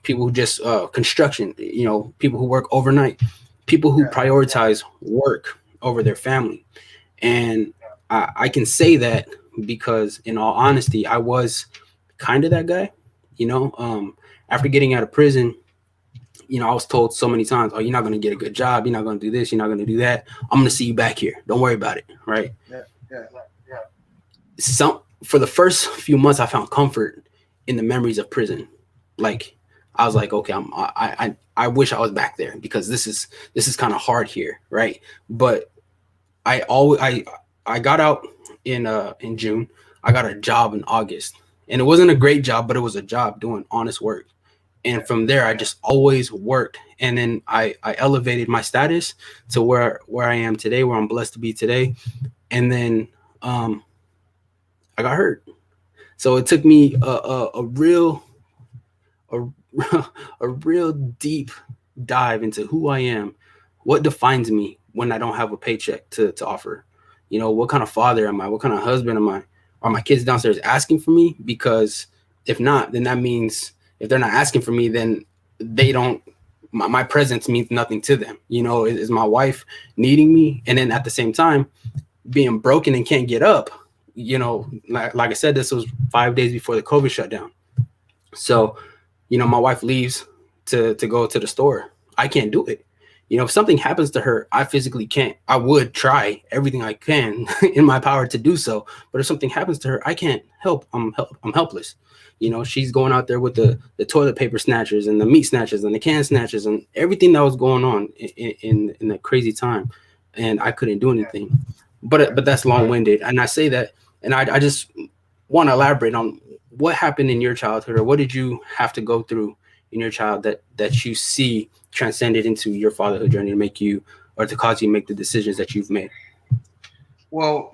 people who just construction, people who work overnight, people who prioritize work over their family. And I can say that because in all honesty, I was kind of that guy. You know, after getting out of prison, you know, I was told so many times, "Oh, you're not going to get a good job. You're not going to do this. You're not going to do that. I'm going to see you back here. Don't worry about it." Right? Yeah, yeah, Some For the first few months, I found comfort in the memories of prison. Like, I was like, okay, I wish I was back there because this is kind of hard here, right? But I always I got out in June. I got a job in August, and it wasn't a great job, but it was a job doing honest work. And from there, I just always worked, and then I elevated my status to where I am today, where I'm blessed to be today. And then I got hurt, so it took me a, a real deep dive into who I am, what defines me when I don't have a paycheck to offer. You know, what kind of father am I? What kind of husband am I? Are my kids downstairs asking for me? Because if not, then that means if they're not asking for me, then they don't. My presence means nothing to them. You know, is my wife needing me? And then at the same time, being broken and can't get up. You know, like I said, this was 5 days before the COVID shutdown. So, you know, my wife leaves to go to the store. I can't do it. You know, if something happens to her, I physically can't. I would try everything I can in my power to do so, but if something happens to her, I can't help. I'm helpless. You know, she's going out there with the toilet paper snatchers and the meat snatchers and the can snatchers and everything that was going on in that crazy time, and I couldn't do anything. But that's long winded, and I say that, and I just want to elaborate on what happened in your childhood, or what did you have to go through in your child that you see transcended into your fatherhood journey to make you, or to cause you to make the decisions that you've made. Well,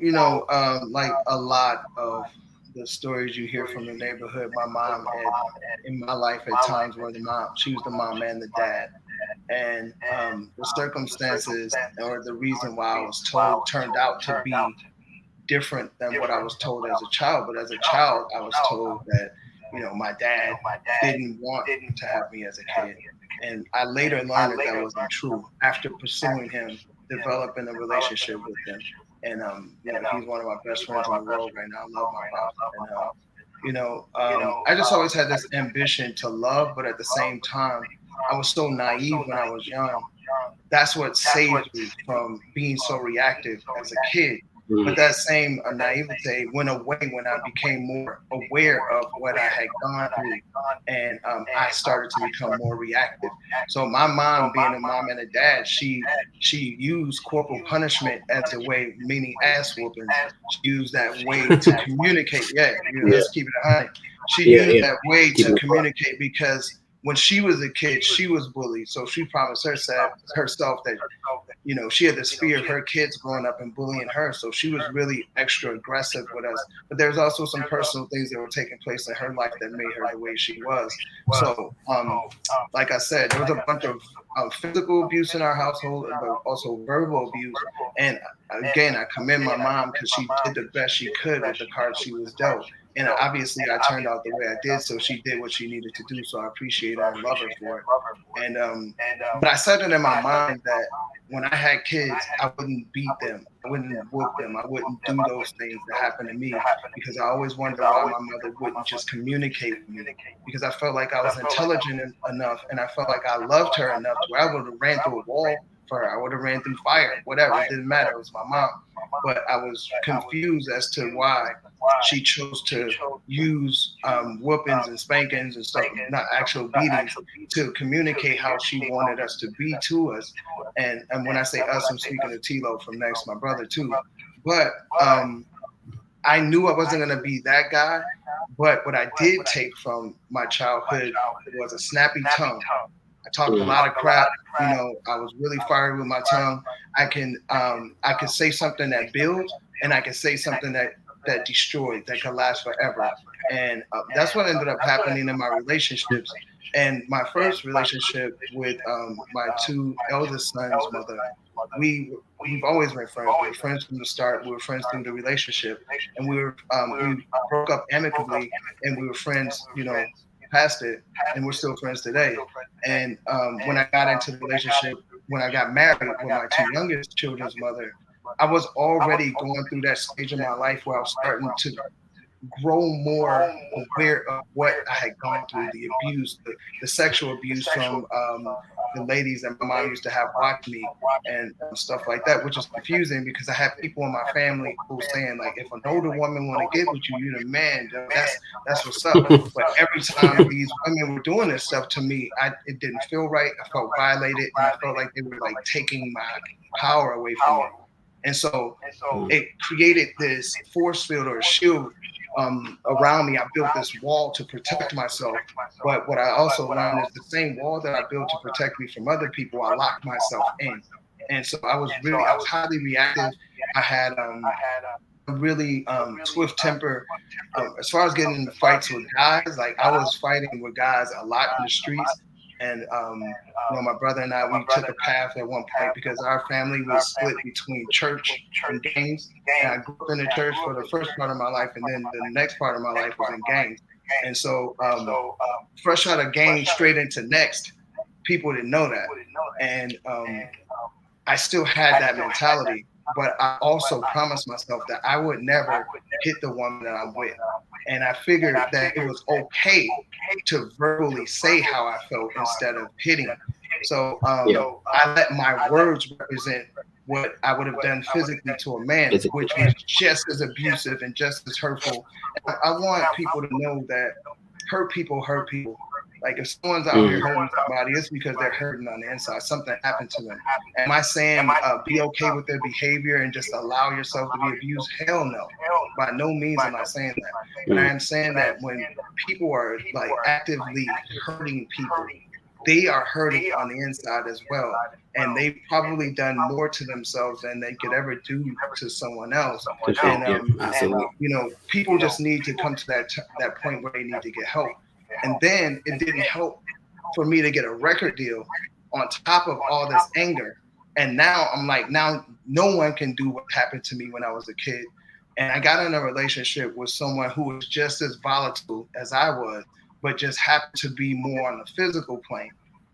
like a lot of the stories you hear from the neighborhood, my mom had in my life at times where she was the mom and the dad. And the circumstances or the reason why I was told turned out to be different than what I was told as a child. But as a child, I was told that, my dad didn't want to have me as a kid. And I later learned that that wasn't true after pursuing him, developing a relationship with him. And, he's one of my best friends in the world right now. I love my pops. And, I just always had this ambition to love, but at the same time, I was so naive when I was young. That's what saved me from being so reactive as a kid. But that same naivete went away when I became more aware of what I had gone through, and I started to become more reactive. So my mom, being a mom and a dad, she used corporal punishment as a way, meaning ass whoopings. She used that way to communicate. Yeah, Yeah, let's keep it 100. She yeah, used yeah. that way Keep to it. communicate because when she was a kid, she was bullied. So she promised herself that she had this fear of her kids growing up and bullying her. So she was really extra aggressive with us. But there's also some personal things that were taking place in her life that made her the way she was. So, like I said, there was a bunch of physical abuse in our household, but also verbal abuse. And again, I commend my mom because she did the best she could with the cards she was dealt. And obviously, I turned out the way I did, so she did what she needed to do. So I appreciate her and love her for it. And but I said it in my mind that when I had kids, I wouldn't beat them, I wouldn't whoop them, I wouldn't do those things that happened to me because I always wondered why my mother wouldn't just communicate with me because I felt like I was intelligent enough and I felt like I loved her enough to where I would have ran through a wall for her, I would have ran through fire, whatever. It didn't matter. It was my mom, but I was confused as to why she chose to use whoopings and spankings and stuff, not actual beatings, to communicate how she wanted us to be to us. And when I say us, I'm speaking of Tilo from next, my brother too. But I knew I wasn't gonna be that guy. But what I did take from my childhood was a snappy tongue. I talked a lot of crap. I was really fiery with my tongue. I could say something that builds, and I could say something that destroys, that could last forever. And that's what ended up happening in my relationships. And my first relationship with my two eldest sons' mother, we've always been friends. We were friends from the start. We were friends through the relationship, and we broke up amicably, and we were friends, past it, and we're still friends today. And when I got into the relationship, when I got married with my two youngest children's mother, I was already going through that stage of my life where I was starting to grow more aware of what I had gone through, the abuse, the sexual abuse from the ladies that my mom used to have watch me and stuff like that, which is confusing because I have people in my family who saying like, if an older woman want to get with you, you're the man. That's what's up. But every time these women were doing this stuff to me, it didn't feel right. I felt violated, and I felt like they were like taking my power away from me. And so it created this force field or a shield around me. I built this wall to protect myself. But what I also learned is the same wall that I built to protect me from other people, I locked myself in. And so I was highly reactive. I had a really swift temper. As far as getting into fights with guys, like I was fighting with guys a lot in the streets. And my brother and I, we took a path at one point because our family was split between church and gangs. And I grew up in the church for the first part of my life, and then the next part of my life was in gangs. And so, fresh out of gang straight into next, people didn't know that, and I still had that mentality. But I also promised myself that I would never hit the woman that I'm with. And I figured that it was okay to verbally say how I felt instead of hitting. So I let my words represent what I would have done physically to a man, which was just as abusive and just as hurtful. And I want people to know that hurt people hurt people. Like if someone's out here hurting somebody, it's because they're hurting on the inside. Something happened to them. Am I saying be okay with their behavior and just allow yourself to be abused? Hell no. By no means am I saying that. But I am saying that when people are like actively hurting people, they are hurting on the inside as well. And they've probably done more to themselves than they could ever do to someone else. And people just need to come to that point where they need to get help. And then it didn't help for me to get a record deal on top of all this anger. And now I'm like, now no one can do what happened to me when I was a kid. And I got in a relationship with someone who was just as volatile as I was, but just happened to be more on the physical plane.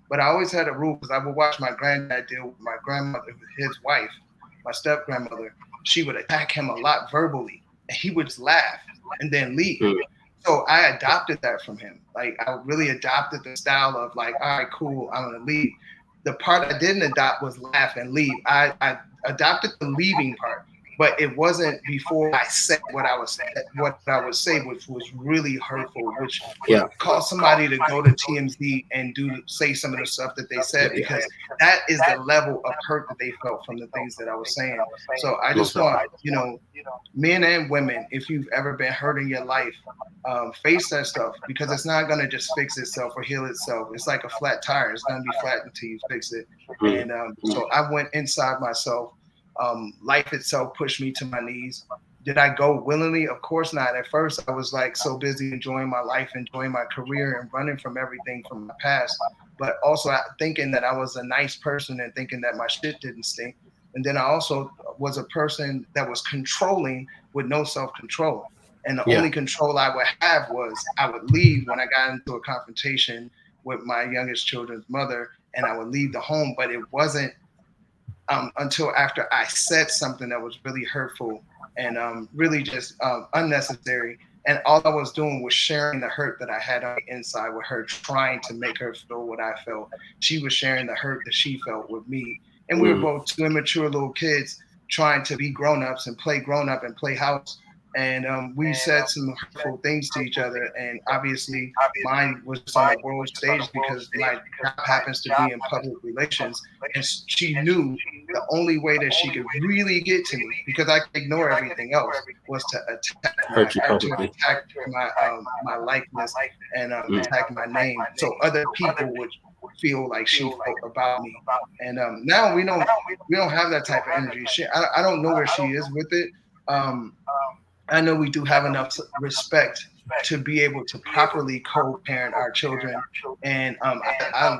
But I always had a rule because I would watch my granddad deal with my grandmother, his wife, my step grandmother. She would attack him a lot verbally, and he would just laugh and then leave. So I adopted that from him. Like I really adopted the style of like, all right, cool, I'm gonna leave. The part I didn't adopt was laugh and leave. I adopted the leaving part, but it wasn't before I said what I would say, which was really hurtful, which caused somebody to go to TMZ and say some of the stuff that they said, because that is the level of hurt that they felt from the things that I was saying. So I just want, men and women, if you've ever been hurt in your life, face that stuff, because it's not going to just fix itself or heal itself. It's like a flat tire. It's going to be flat until you fix it. And so I went inside myself. Life itself pushed me to my knees. Did I go willingly? Of course not. At first, I was like so busy enjoying my life, enjoying my career, and running from everything from my past. But also thinking that I was a nice person and thinking that my shit didn't stink. And then I also was a person that was controlling with no self-control. And the only control I would have was I would leave when I got into a confrontation with my youngest children's mother, and I would leave the home. But it wasn't until after I said something that was really hurtful and really just unnecessary. And all I was doing was sharing the hurt that I had on the inside with her, trying to make her feel what I felt. She was sharing the hurt that she felt with me. And we were both two immature little kids trying to be grown-ups and play grown-up and play house. And we said some hurtful things to each other. And obviously mine was on the world stage because my job happens to be in public relations. And she knew the only way that she could really get to me, because I could ignore everything else, was to attack my character, attack my likeness, and attack my name. So other people would feel like she felt about me. And now we don't have that type of energy. I don't know where she is with it. I know we do have enough respect to be able to properly co-parent our children. And I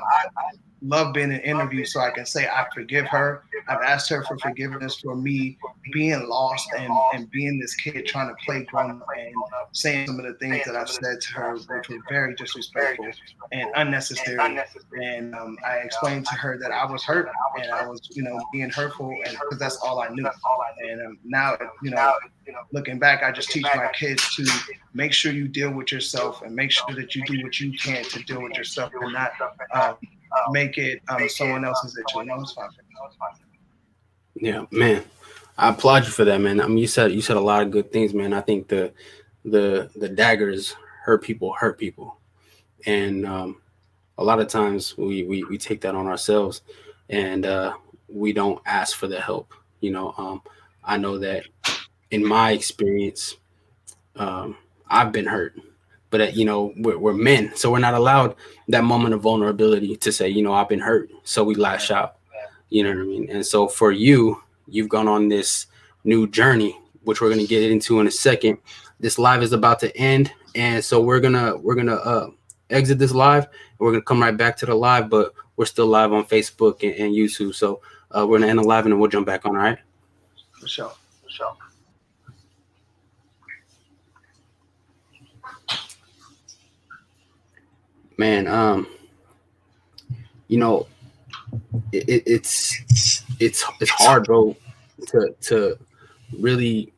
love being in interviews so I can say I forgive her. I've asked her for forgiveness for me being lost and being this kid trying to play grown up and saying some of the things that I've said to her, which were very disrespectful and unnecessary. And I explained to her that I was hurt and I was, being hurtful, and because that's all I knew. And now, looking back, I just teach my kids to make sure you deal with yourself and make sure that you do what you can to deal with yourself and not make it someone else's issue. No, it's fine. Yeah, man. I applaud you for that, man. I mean, you said a lot of good things, man. I think the daggers hurt people, and a lot of times we take that on ourselves, and we don't ask for the help. I know that in my experience, I've been hurt, but we're men, so we're not allowed that moment of vulnerability to say, I've been hurt, so we lash out. You know what I mean? And so for you, you've gone on this new journey, which we're gonna get into in a second. This live is about to end, and so we're gonna exit this live, and we're gonna come right back to the live, but we're still live on Facebook and YouTube. So we're gonna end the live, and then we'll jump back on. All right? For sure. Man, it's hard, bro, to really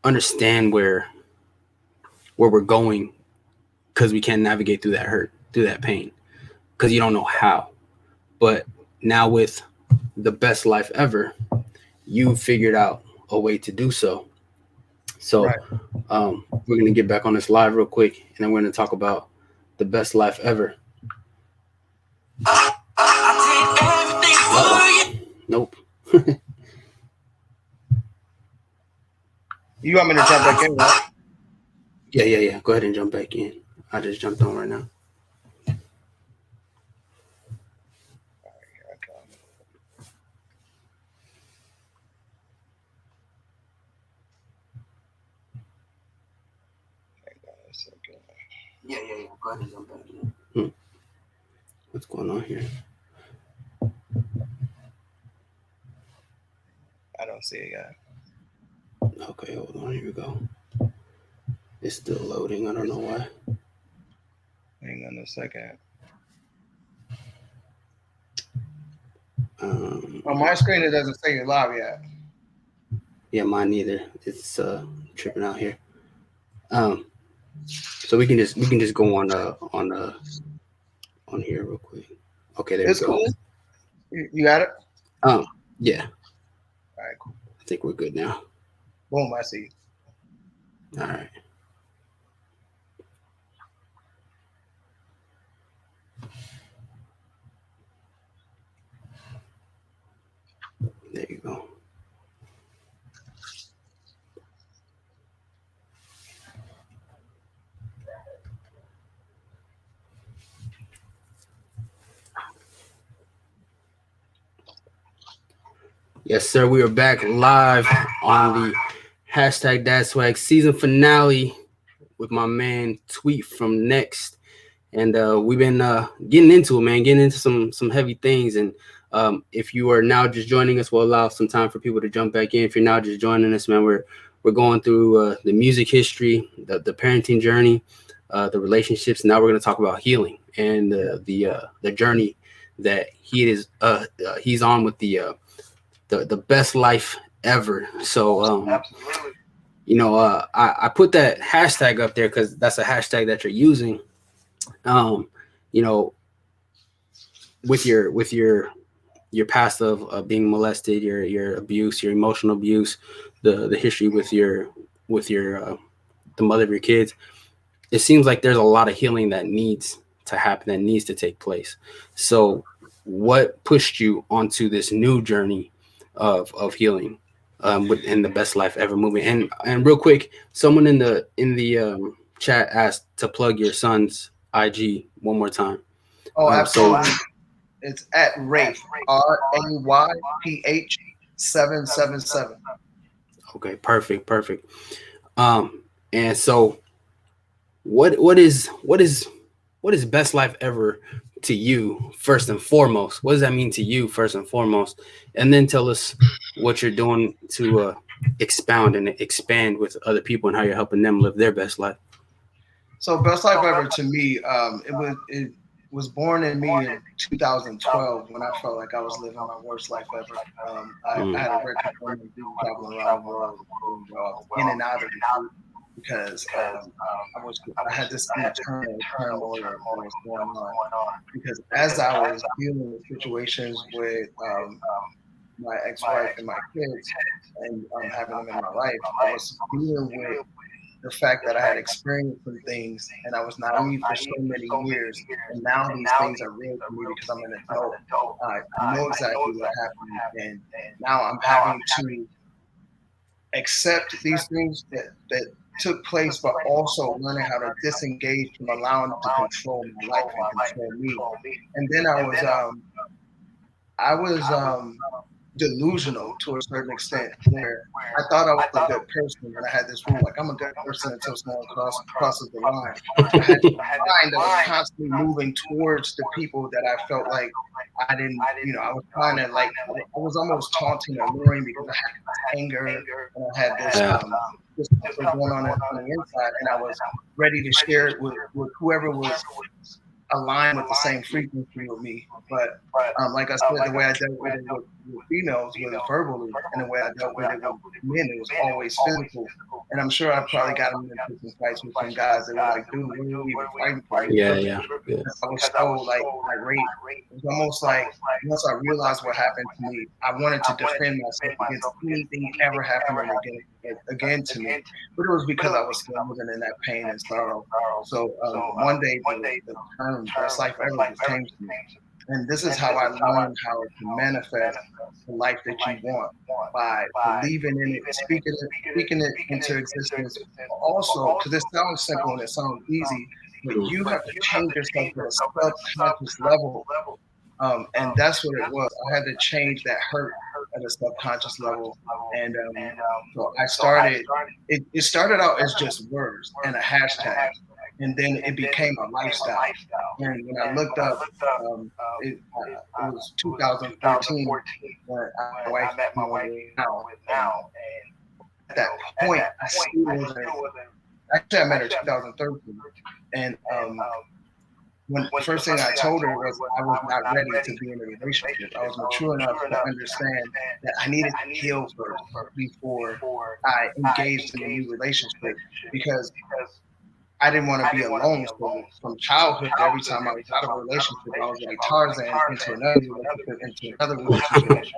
understand where we're going, because we can't navigate through that hurt, through that pain, because you don't know how. But now with the best life ever, you figured out a way to do so. So right. We're gonna get back on this live real quick, and then we're gonna talk about the best life ever. Nope. You want me to jump back in, right? Yeah. Go ahead and jump back in. I just jumped on right now. Yeah. Go ahead and jump back in. What's going on here? I don't see it yet. Okay, hold on. Here we go. It's still loading. I don't know why. Hang on a second. On my screen, it doesn't say you're live yet. Yeah, mine neither. It's tripping out here. So we can just go on here real quick. Okay, there it's we go. Cool. You got it? Yeah. All right, cool. I think we're good now. Boom, I see. All right. There you go. Yes, sir. We are back live on the hashtag Dad Swag season finale with my man Tweet from Next. And we've been getting into it, man, getting into some heavy things. And if you are now just joining us, we'll allow some time for people to jump back in. If you're now just joining us, man, we're going through the music history, the parenting journey, the relationships. Now we're going to talk about healing and the journey that he's on with the best life ever. So I put that hashtag up there because that's a hashtag that you're using. With your past of being molested, your abuse, your emotional abuse, the history with your the mother of your kids, it seems like there's a lot of healing that needs to happen, that needs to take place. So what pushed you onto this new journey of healing in the best life ever movement? And real quick, someone in the chat asked to plug your son's IG one more time. Oh, absolutely. So it's at Rayph, RAYPH 777. Okay, perfect. And so what is best life ever to you first and foremost? What does that mean to you first and foremost? And then tell us what you're doing to expound and expand with other people and how you're helping them live their best life. So best life ever to me, was born in me in 2012 when I felt like I was living my worst life ever. I had a record traveling around the world, in and out of the group because I had this internal turmoil that was going on. Because as I was dealing with situations with my ex-wife and my kids, and having them in my life, I was dealing with the fact that I had experienced some things and I was naive for so many years. And now these things are real to me because I'm an adult. I know exactly what happened. And now I'm having to accept these things that took place, but also learning how to disengage from allowing them to control my life and control me. And then I was delusional to a certain extent where I thought I was a good person and I had this rule like I'm a good person until someone crosses the line. I had this mind that was constantly moving towards the people that I felt like I didn't, I was trying to like I was almost taunting and alluring because I had this anger and I had this stuff going on the inside, and I was ready to share it with whoever was align with the same frequency with me. But like I said, the way I dealt with it with females was verbally, and the way I dealt with it with men, it was always physical. And I'm sure I probably got into some fights with some guys that were like, "Dude, what are you even fighting for?" Yeah. I was so like irate. It was almost like once I realized what happened to me, I wanted to defend myself against anything ever happening again to me. But it was because I was still living in that pain and sorrow. So one day the term best life ever just changed me. And this is how I learned how to manifest the life that you want by believing in it, speaking it into existence. Also, because it sounds simple and it sounds easy, but you have to change yourself at a subconscious level. And that's what it was. I had to change that hurt at a subconscious level. And so I started, it started out as just words and a hashtag. And then it became a lifestyle. And when I looked up, it was 2013 when my wife met my wife now. And at that point, I still wasn't, actually, I met her in 2013. And when the first thing I told her was I was not ready to be in a relationship. I was mature enough to understand that I needed to heal first before I engaged in a new relationship because I didn't want to be alone. So from childhood, every time I was out of a relationship, I was like Tarzan into another relationship, into another relationship.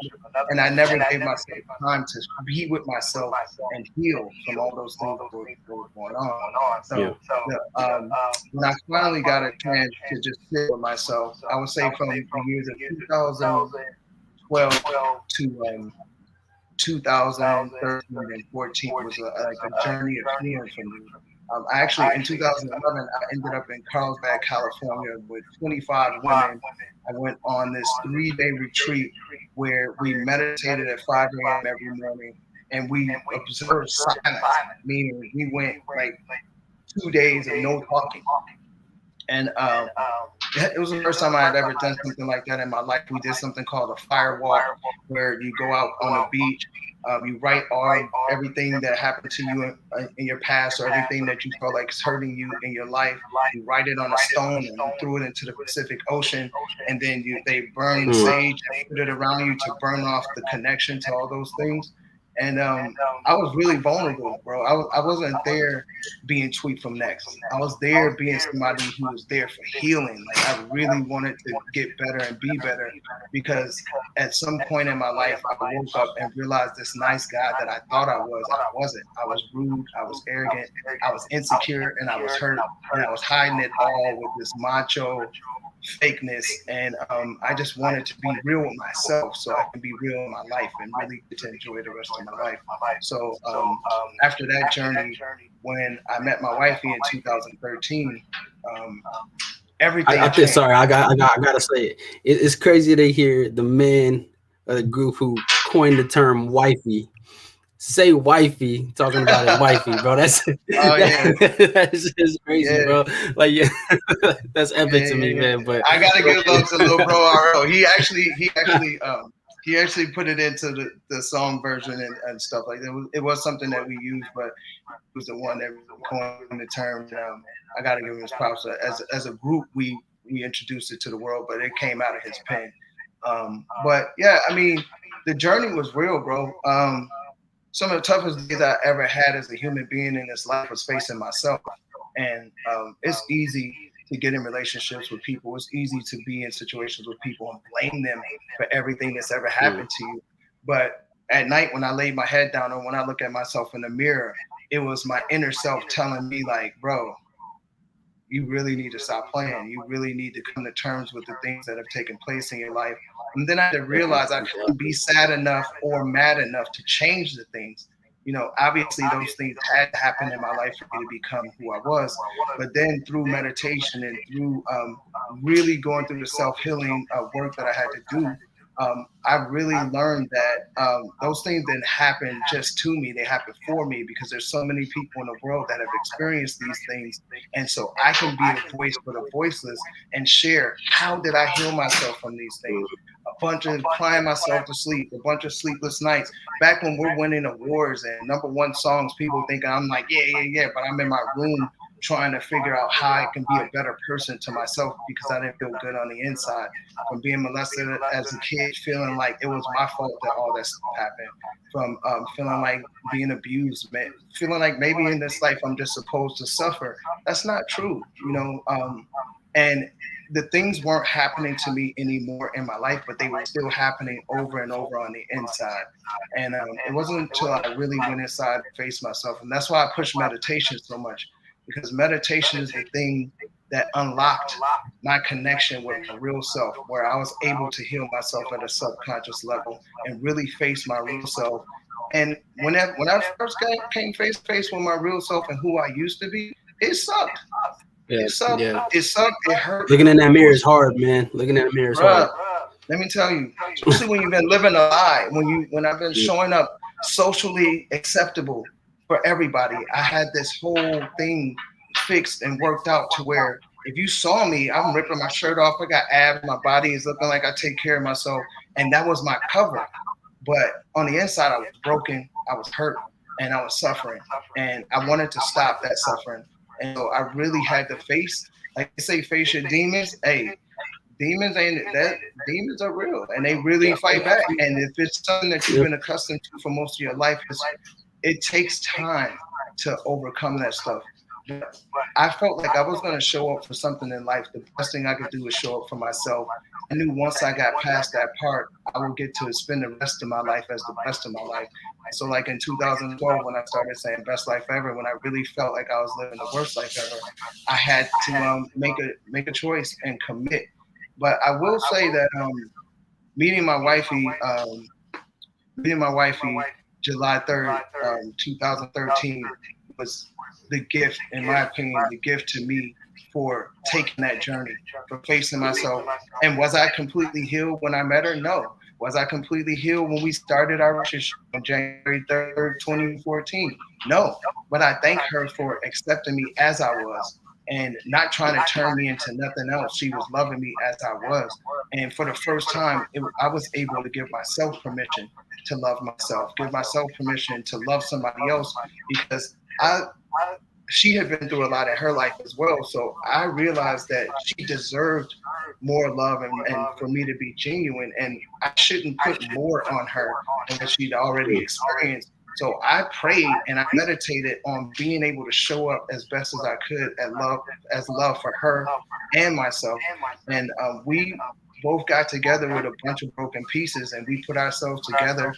And I never gave myself time to be with myself and heal from all those things that were going on. So when I finally got a chance to just sit with myself, I would say from the years of 2012 to 2013 and 14 was like a journey of healing for me. I actually, in 2011, I ended up in Carlsbad, California with 25 women. I went on this 3-day retreat where we meditated at 5 a.m. every morning and we observed silence, meaning we went like 2 days of no talking. And it was the first time I had ever done something like that in my life. We did something called a fire walk, where you go out on the beach, you write everything that happened to you in your past, or everything that you felt like is hurting you in your life. You write it on a stone and you threw it into the Pacific Ocean, and then they burn sage and put it around you to burn off the connection to all those things. And I was really vulnerable, bro. I wasn't there being Tweet from Next. I was there being somebody who was there for healing. Like I really wanted to get better and be better because at some point in my life, I woke up and realized this nice guy that I thought I wasn't. I was rude, I was arrogant, I was insecure, and I was hurt, and I was hiding it all with this macho fakeness. And I just wanted to be real with myself so I can be real in my life and really get to enjoy the rest of my life. So after that journey, when I met my wifey in 2013, everything changed. Sorry, I gotta say it. It's crazy to hear the men of the group who coined the term "wifey" say "wifey" talking about it, "wifey," bro. That's that's just crazy, bro. Like, yeah, that's epic to me, man. But I gotta give love to little bro RL. He actually put it into the song version and stuff like that. It was something that we used, but he was the one that coined the term. I gotta give him his props. As a group, we we introduced it to the world, but it came out of his pen. But yeah, I mean, the journey was real, bro. Some of the toughest days I ever had as a human being in this life was facing myself. And it's easy to get in relationships with people. It's easy to be in situations with people and blame them for everything that's ever happened to you. But at night, when I laid my head down or when I look at myself in the mirror, it was my inner self telling me, like, bro, you really need to stop playing. You really need to come to terms with the things that have taken place in your life. And then I had to realize I couldn't be sad enough or mad enough to change the things. You know, obviously those things had happened in my life for me to become who I was. But then through meditation and through really going through the self-healing work that I had to do, I really learned that those things didn't happen just to me. They happened for me because there's so many people in the world that have experienced these things. And so I can be a voice for the voiceless and share, how did I heal myself from these things? A bunch of crying myself to sleep, a bunch of sleepless nights. Back when we're winning awards and #1 songs, people thinking I'm like, yeah, but I'm in my room trying to figure out how I can be a better person to myself because I didn't feel good on the inside. From being molested as a kid, feeling like it was my fault that all that stuff happened. From feeling like being abused, man, feeling like maybe in this life I'm just supposed to suffer. That's not true, you know. And the things weren't happening to me anymore in my life, but they were still happening over and over on the inside. And it wasn't until I really went inside and faced myself. And that's why I push meditation so much, because meditation is the thing that unlocked my connection with my real self, where I was able to heal myself at a subconscious level and really face my real self. And when I first came face to face with my real self and who I used to be, it sucked. Yeah, It sucked. yeah. It sucked. It hurt. Looking in that mirror is hard, man. Looking in the mirror is hard. Let me tell you, especially when you've been living a lie, when I've been showing up socially acceptable for everybody, I had this whole thing fixed and worked out to where if you saw me, I'm ripping my shirt off, I got abs, my body is looking like I take care of myself, and that was my cover. But on the inside, I was broken, I was hurt, and I was suffering, and I wanted to stop that suffering. And so I really had to face, like they say, face your demons. Hey, demons demons are real, and they really fight back. And if it's something that you've been accustomed to for most of your life, it takes time to overcome that stuff. But I felt like I was going to show up for something in life. The best thing I could do was show up for myself. I knew once I got past that part, I would get to spend the rest of my life as the best of my life. So like in 2012, when I started saying best life ever, when I really felt like I was living the worst life ever, I had to make a choice and commit. But I will say that meeting my wifey July 3rd, 2013 was the gift, in my opinion, the gift to me for taking that journey, for facing myself. And was I completely healed when I met her? No. Was I completely healed when we started our relationship on January 3rd, 2014? No. But I thank her for accepting me as I was and not trying to turn me into nothing else. She was loving me as I was. And for the first time, I was able to give myself permission to love myself, give myself permission to love somebody else, because she had been through a lot in her life as well. So I realized that she deserved more love and for me to be genuine. And I shouldn't put more on her than that she'd already experienced. So I prayed and I meditated on being able to show up as best as I could as love for her and myself. And we both got together with a bunch of broken pieces, and we put ourselves together,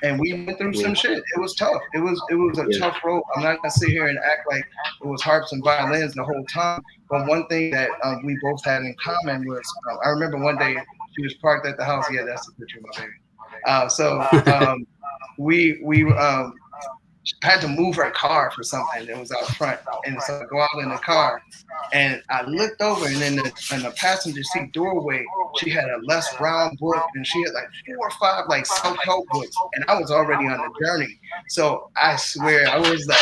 and we went through some shit. It was tough. It was a tough road. I'm not gonna sit here and act like it was harps and violins the whole time. But one thing that we both had in common was, I remember one day she was parked at the house. Yeah, that's the picture of my baby. We had to move her car for something that was out front, and so I go out in the car, and I looked over, and in the passenger seat doorway, she had a Les Brown book, and she had like 4 or 5 like self-help books, and I was already on the journey. So I swear I was like,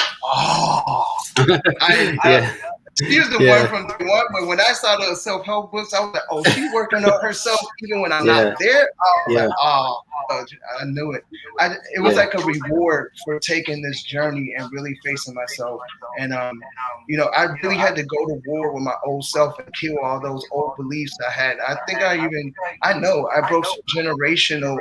She's the one from the one, but when I saw the self-help books, I was like, oh, she's working on herself even when I'm not there. I was like, I knew it. It was like a reward for taking this journey and really facing myself. And I really had to go to war with my old self and kill all those old beliefs I had. I think I know I broke some generational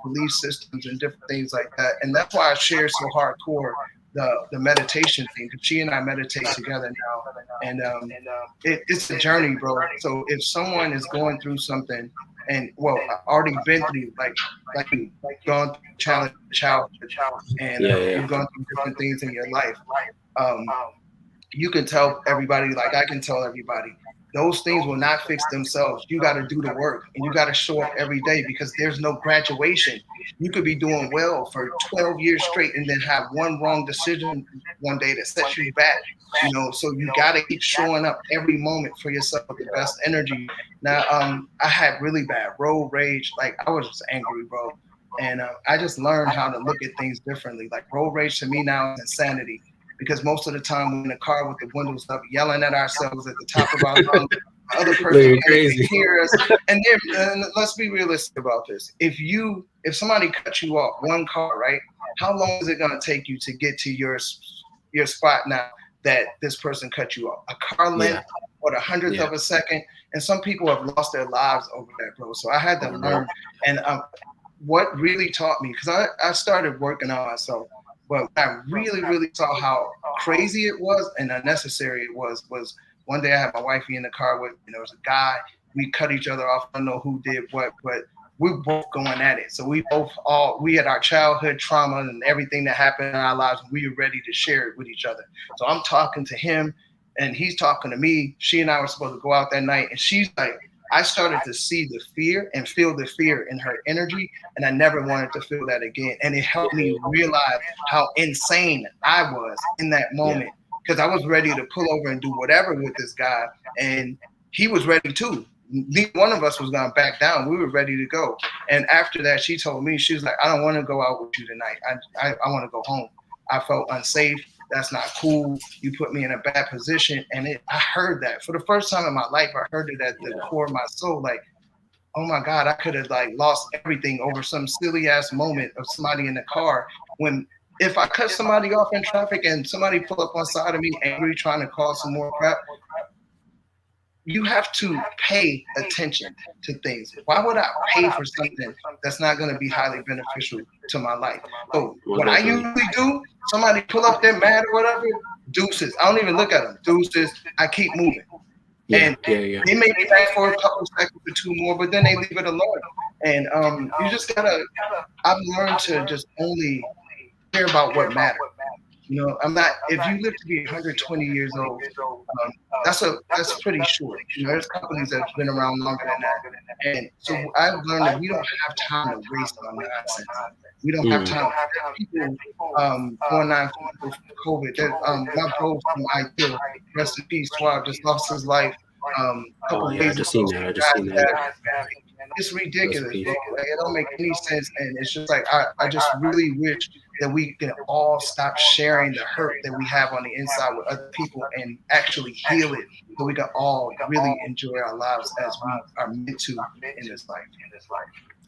belief systems and different things like that. And that's why I share so hardcore the meditation thing, because she and I meditate together now. And it's a journey, bro. So if someone is going through something, and well, I've already been through like you gone through childhood, and you've gone through different things in your life. Um, you can tell everybody, like I can tell everybody, those things will not fix themselves. You got to do the work, and you got to show up every day, because there's no graduation. You could be doing well for 12 years straight and then have one wrong decision one day that sets you back. So you got to keep showing up every moment for yourself with the best energy. Now, I had really bad road rage. Like, I was just angry, bro. And I just learned how to look at things differently. Like, road rage to me now is insanity, because most of the time we're in the car with the windows up, yelling at ourselves at the top of our lungs. The other person can hear us. And let's be realistic about this. If somebody cuts you off, one car, right? How long is it going to take you to get to your spot now that this person cut you off? A car length or the hundredth of a second? And some people have lost their lives over that, bro. So I had to learn. And what really taught me, because I started working on myself, but I really, really saw how crazy it was and unnecessary it was one day I had my wifey in the car with, there was a guy, we cut each other off. I don't know who did what, but we were both going at it. So we had our childhood trauma and everything that happened in our lives. And we were ready to share it with each other. So I'm talking to him and he's talking to me. She and I were supposed to go out that night. And she's like, I started to see the fear and feel the fear in her energy. And I never wanted to feel that again. And it helped me realize how insane I was in that moment. Because I was ready to pull over and do whatever with this guy. And he was ready too. Neither one of us was going to back down. We were ready to go. And after that, she told me, she was like, I don't want to go out with you tonight. I want to go home. I felt unsafe. That's not cool. You put me in a bad position. And I heard that. For the first time in my life, I heard it at the core of my soul. Like, oh my God, I could have lost everything over some silly ass moment of somebody in the car. When if I cut somebody off in traffic and somebody pull up on side of me angry, trying to cause some more crap, you have to pay attention to things. Why would I pay for something that's not going to be highly beneficial to my life? So what I usually do, somebody pull up, they're mad or whatever, deuces. I don't even look at them. Deuces. I keep moving. They may be mad for a couple seconds or two more, but then they leave it alone. And you just gotta, I've learned to just only care about what matters. I'm not. If you live to be 120 years old, that's pretty short. There's companies that's been around longer than that, and so I've learned that we don't have time to waste on nonsense. We don't have time. People going on for COVID. My bro from IQ, rest in peace, Swab, just lost his life. A couple days ago. I just seen that. It's ridiculous, bro. Like, it don't make any sense, and it's just like I just really wish that we can all stop sharing the hurt that we have on the inside with other people and actually heal it, so we can all really enjoy our lives as we are meant to in this life.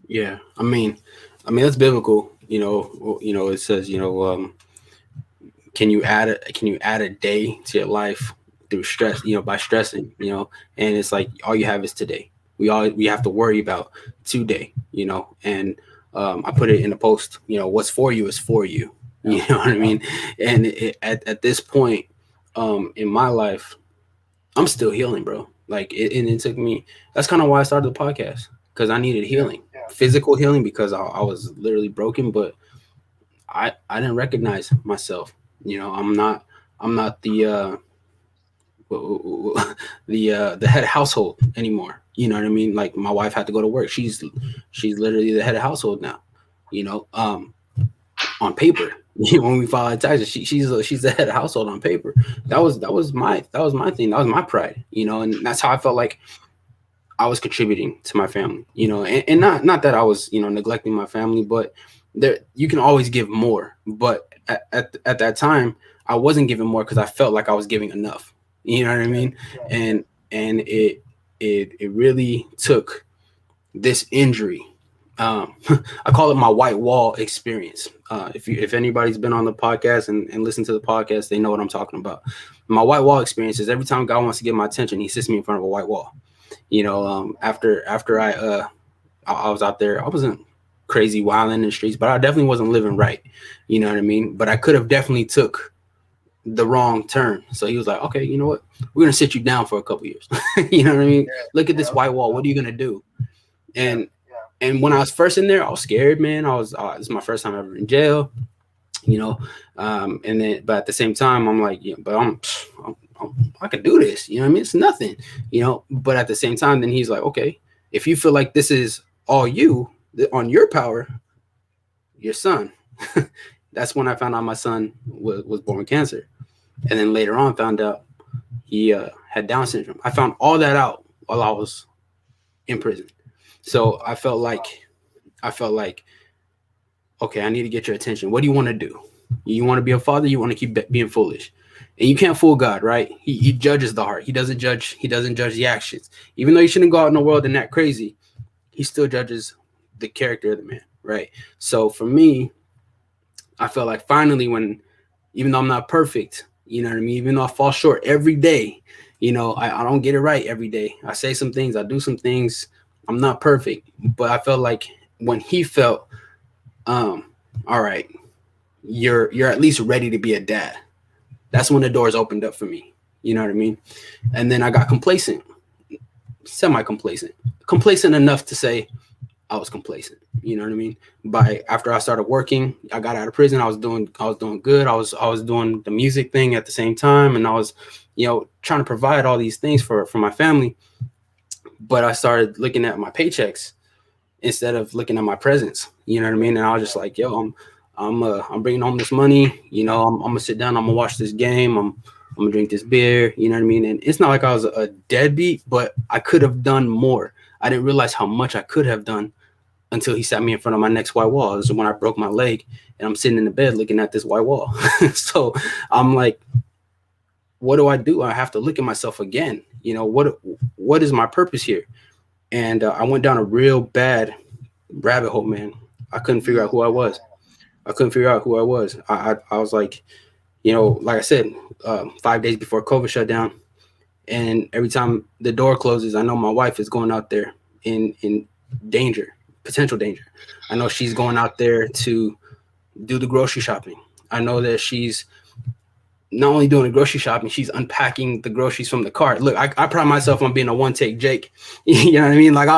Yeah, I mean that's biblical. It says can you add a day to your life through stress? By stressing. And it's like all you have is today. We have to worry about today, and I put it in the post, what's for you is for you, you know what I mean? And at this point in my life, I'm still healing, bro. Like it took me, that's kind of why I started the podcast, because I needed healing, physical healing, because I was literally broken, but I didn't recognize myself. I'm not the head of household anymore. You know what I mean? Like, my wife had to go to work. She's literally the head of household now. On paper. When we file taxes, she's the head of household on paper. That was my thing. That was my pride. And that's how I felt like I was contributing to my family. And not that I was neglecting my family, but there you can always give more. But at that time, I wasn't giving more because I felt like I was giving enough. You know what I mean? And it really took this injury I call it my white wall experience. If anybody's been on the podcast and listened to the podcast, they know what I'm talking about. My white wall experience is every time God wants to get my attention, he sits me in front of a white wall. After I was out there, I wasn't crazy wilding in the streets, but I definitely wasn't living right. You know what I mean? But I could have definitely took the wrong turn. So he was like, okay, you know what? We're going to sit you down for a couple years. You know what I mean? Look at this white wall. What are you going to do? And when I was first in there, I was scared, man. This is my first time ever in jail, but at the same time, I'm like, yeah, but I could do this. You know what I mean? It's nothing, but at the same time, then he's like, okay, if you feel like this is all you on your power, your son. That's when I found out my son was born with cancer. And then later on found out he had Down syndrome. I found all that out while I was in prison. So I felt like, okay, I need to get your attention. What do you want to do? You want to be a father? You want to keep being foolish? And you can't fool God, right? He judges the heart. He doesn't judge the actions. Even though you shouldn't go out in the world and act crazy, he still judges the character of the man, right? So for me, I felt like finally even though I'm not perfect, you know what I mean? Even though I fall short every day, I don't get it right every day. I say some things, I do some things. I'm not perfect, but I felt like when he felt, all right, you're at least ready to be a dad. That's when the doors opened up for me. You know what I mean? And then I got complacent, semi-complacent, complacent enough to say I was complacent. You know what I mean? After I started working, I got out of prison. I was doing good. I was doing the music thing at the same time, and I was, trying to provide all these things for my family. But I started looking at my paychecks instead of looking at my presence. You know what I mean? And I was just like, yo, I'm bringing home this money. I'm gonna sit down. I'm gonna watch this game. I'm gonna drink this beer. You know what I mean? And it's not like I was a deadbeat, but I could have done more. I didn't realize how much I could have done until he sat me in front of my next white wall. This is when I broke my leg and I'm sitting in the bed looking at this white wall. So I'm like, what do? I have to look at myself again. What is my purpose here? And I went down a real bad rabbit hole, man. I couldn't figure out who I was. I was like, like I said, 5 days before COVID shut down. And every time the door closes, I know my wife is going out there in danger, potential danger. I know she's going out there to do the grocery shopping. I know that she's not only doing the grocery shopping, she's unpacking the groceries from the cart. Look, I pride myself on being a one-take Jake. You know what I mean? Like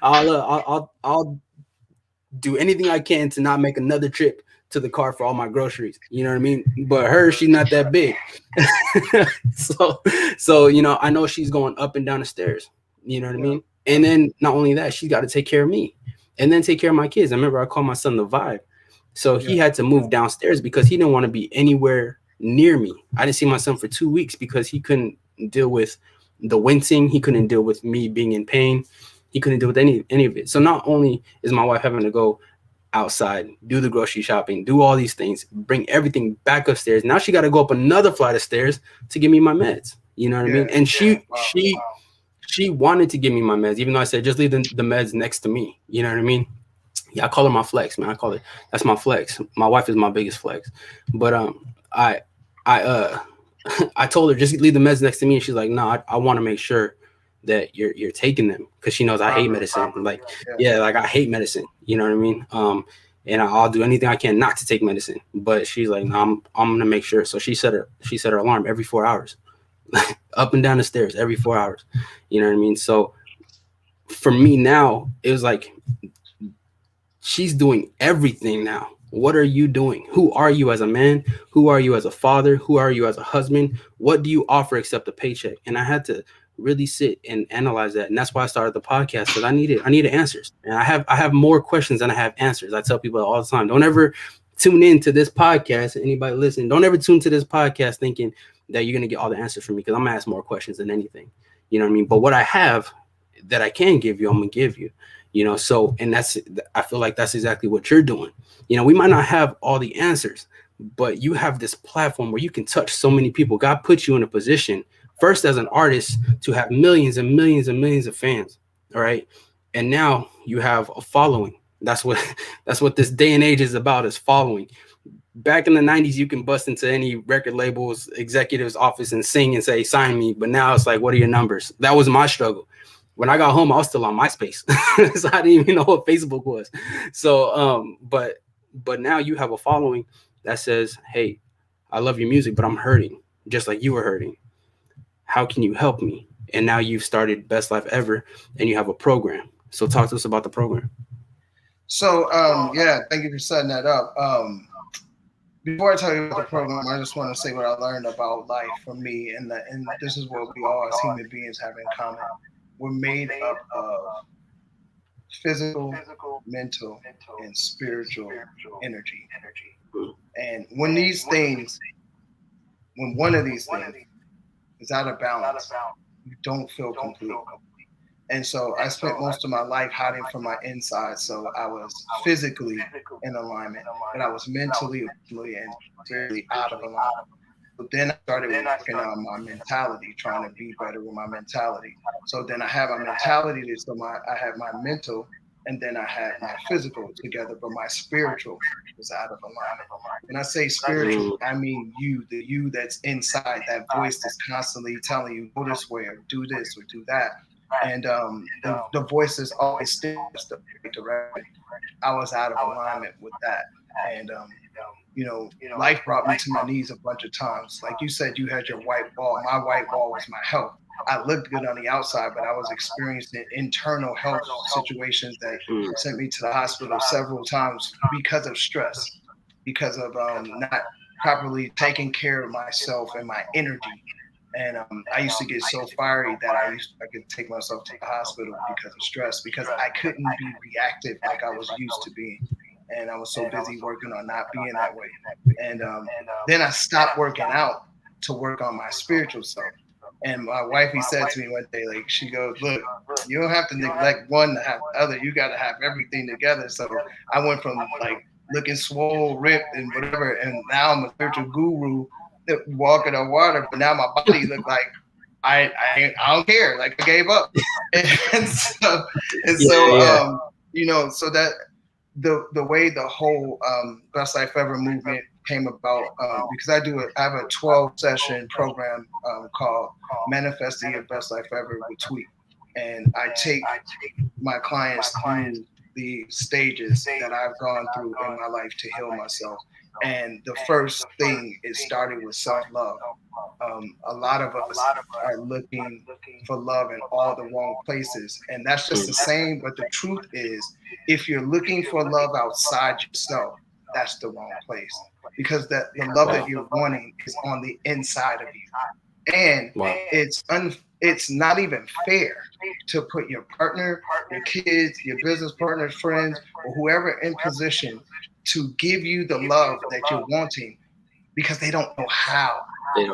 I'll do anything I can to not make another trip to the car for all my groceries. You know what I mean? But she's not that big. So I know she's going up and down the stairs. You know what I mean? And then not only that, she's got to take care of me and then take care of my kids. I remember I called my son the Vibe. So he had to move downstairs because he didn't want to be anywhere near me. I didn't see my son for 2 weeks because he couldn't deal with the wincing. He couldn't deal with me being in pain. He couldn't deal with any of it. So not only is my wife having to go outside, do the grocery shopping, do all these things, bring everything back upstairs. Now she got to go up another flight of stairs to give me my meds. You know what I mean? And she wanted to give me my meds, even though I said, just leave the meds next to me. You know what I mean? Yeah, I call her my flex, man. That's my flex. My wife is my biggest flex. But I told her, just leave the meds next to me. And she's like, no, I want to make sure that you're taking them, because she knows I hate medicine. Like I hate medicine. You know what I mean? And I'll do anything I can not to take medicine. But she's like, no, I'm gonna make sure. So she set her alarm every 4 hours, up and down the stairs every 4 hours. You know what I mean? So for me now, it was like, she's doing everything now. What are you doing? Who are you as a man? Who are you as a father? Who are you as a husband? What do you offer except a paycheck? And I had to really sit and analyze that. And that's why I started the podcast, because I needed answers. And I have more questions than I have answers. I tell people all the time, don't ever tune in to this podcast. Anybody listening, don't ever tune to this podcast thinking that you're going to get all the answers from me, because I'm going to ask more questions than anything. You know what I mean? But what I have that I can give you, I'm going to give you. So, and I feel like that's exactly what you're doing. We might not have all the answers, but you have this platform where you can touch so many people. God put you in a position, first as an artist, to have millions and millions and millions of fans. All right. and now you have a following. That's what that's what this day and age is about, is following. Back in the 90s, you can bust into any record label's executive's office and sing and say, sign me. But now it's like, what are your numbers? That was my struggle. When I got home, I was still on MySpace. So I didn't even know what Facebook was. So, but now you have a following that says, hey, I love your music, but I'm hurting just like you were hurting. How can you help me? And now you've started Best Life Ever and you have a program. So talk to us about the program. So, yeah, thank you for setting that up. Before I tell you about the program, I just want to say what I learned about life for me, and this is what we all as human beings have in common. We're made up of physical, mental, and spiritual energy. And when one of these things is out of balance, you don't feel complete. And so I spent most of my life hiding from my inside. So I was physically in alignment, but I was mentally, emotionally, and spiritually out of alignment. So then I started working on my mentality, trying to be better with my mentality. So then I have my mentality, so I had my mental, and then I had my physical together, but my spiritual was out of alignment. When I say spiritual, I mean you, the you that's inside, that voice that's constantly telling you, go this way or do this or do that. And the voice is always steering us the right direction. I was out of alignment with that. And life brought me to my knees a bunch of times. Like you said, you had your white wall. My white wall was my health. I looked good on the outside, but I was experiencing internal health situations that sent me to the hospital several times because of stress, because of not properly taking care of myself and my energy. And I used to get so fiery that I could take myself to the hospital because of stress, because I couldn't be reactive like I was used to being. And I was so busy working on not being that way. And then I stopped working out to work on my spiritual self. And my wifey said to me one day, like, she goes, look, you don't have to neglect one to have the other. You got to have everything together. So I went from like looking swole, ripped, and whatever, and now I'm a spiritual guru walking on water. But now my body looked like I don't care. Like I gave up. And so and so so that the way the whole Best Life Ever movement came about, because I have a 12 session program called Manifesting Your Best Life Ever with Tween, and I take my clients through the stages that I've gone through in my life to heal myself. And the first thing, it started with self-love. A lot of us are looking for love in all the wrong places, and that's just the same. But the truth is, if you're looking for love outside yourself, that's the wrong place, because the love that you're wanting is on the inside of you. And it's not even fair to put your partner, your kids, your business partners, friends, or whoever in position to give you the love that you're wanting, because they don't know how.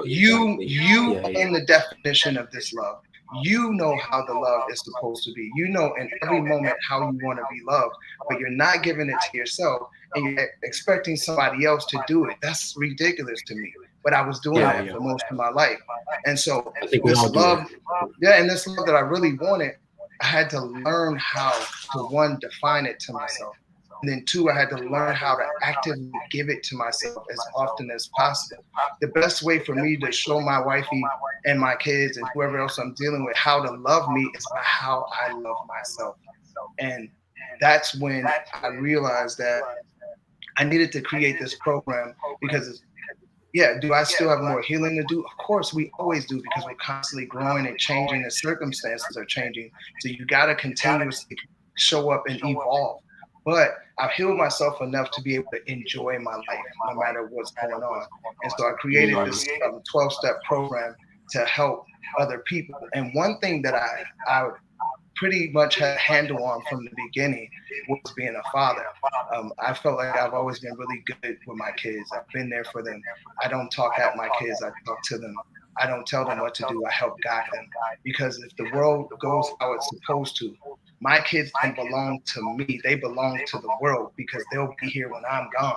You own the definition of this love. You know how the love is supposed to be. You know in every moment how you want to be loved, but you're not giving it to yourself, and you're expecting somebody else to do it. That's ridiculous to me. But I was doing that for most of my life. And so this love, and this love that I really wanted, I had to learn how to, one, define it to myself. And then two, I had to learn how to actively give it to myself as often as possible. The best way for me to show my wifey and my kids and whoever else I'm dealing with how to love me is by how I love myself. And that's when I realized that I needed to create this program, because do I still have more healing to do? Of course, we always do, because we're constantly growing and changing, and circumstances are changing. So you got to continuously show up and evolve. But I've healed myself enough to be able to enjoy my life no matter what's going on. And so I created this 12-step program to help other people. And one thing that I pretty much had a handle on from the beginning was being a father. I felt like I've always been really good with my kids. I've been there for them. I don't talk at my kids. I talk to them. I don't tell them what to do. I help guide them. Because if the world goes how it's supposed to, my kids don't belong to me. They belong to the world, because they'll be here when I'm gone.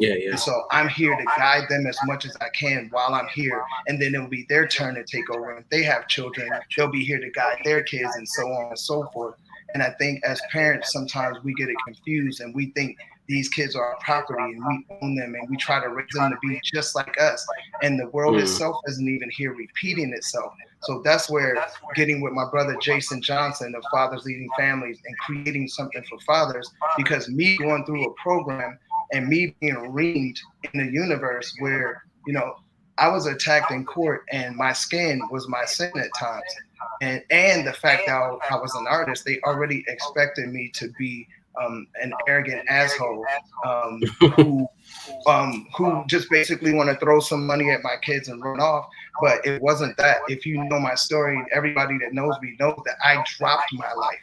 And so I'm here to guide them as much as I can while I'm here. And then it'll be their turn to take over. If they have children, they'll be here to guide their kids, and so on and so forth. And I think as parents, sometimes we get it confused and we think these kids are our property and we own them and we try to raise them to be just like us. And the world itself isn't even here repeating itself. So that's where getting with my brother Jason Johnson of Fathers Leading Families and creating something for fathers, because me going through a program and me being reamed in a universe where, you know, I was attacked in court and my skin was my sin at times. And the fact that I was an artist, they already expected me to be an arrogant asshole who just basically want to throw some money at my kids and run off. But it wasn't that. If you know my story, everybody that knows me knows that I dropped my life.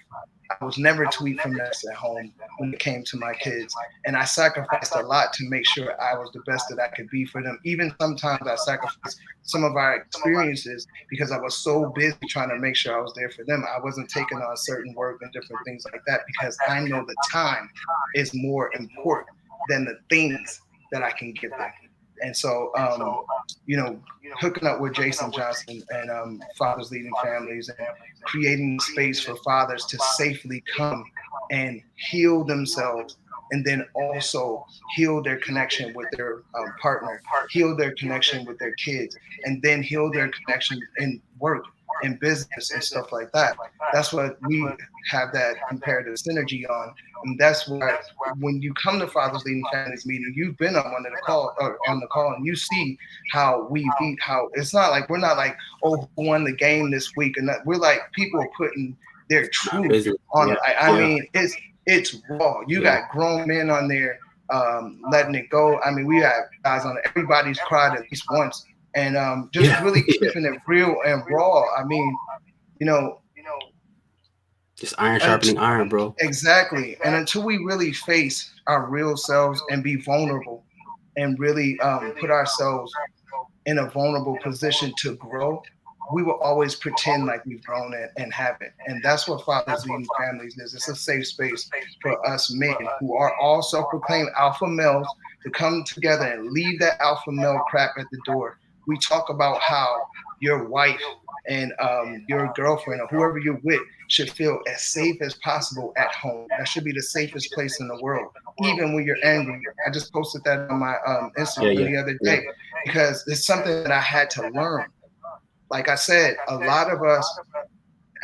I was never tweet finesse at home when it came to my kids. And I sacrificed a lot to make sure I was the best that I could be for them. Even sometimes I sacrificed some of our experiences because I was so busy trying to make sure I was there for them. I wasn't taking on certain work and different things like that because I know the time is more important than the things that I can give them. And so, you know, hooking up with Jason Johnson and Fathers Leading Families and creating space for fathers to safely come and heal themselves, and then also heal their connection with their partner, heal their connection with their kids, and then heal their connection in work and business and stuff like that. That's what we have that comparative synergy on. And that's why when you come to Fathers Leading Families meeting, you've been on one of the call or on the call, and you see how we meet. How it's not like we're not like, oh, who won the game this week, and that we're like people are putting their truth on it. I mean, it's raw. You got grown men on there letting it go. I mean, we got guys on it. Everybody's cried at least once, and just really keeping it real and raw. I mean, you know. Just iron sharpening iron, bro. Exactly. And until we really face our real selves and be vulnerable and really put ourselves in a vulnerable position to grow, we will always pretend like we've grown and haven't. And that's what Fathers Leading Families is. It's a safe space for us men who are all self-proclaimed alpha males to come together and leave that alpha male crap at the door. We talk about how your wife and your girlfriend or whoever you're with should feel as safe as possible at home. That should be the safest place in the world, even when you're angry. I just posted that on my Instagram the other day because it's something that I had to learn. Like I said, a lot of us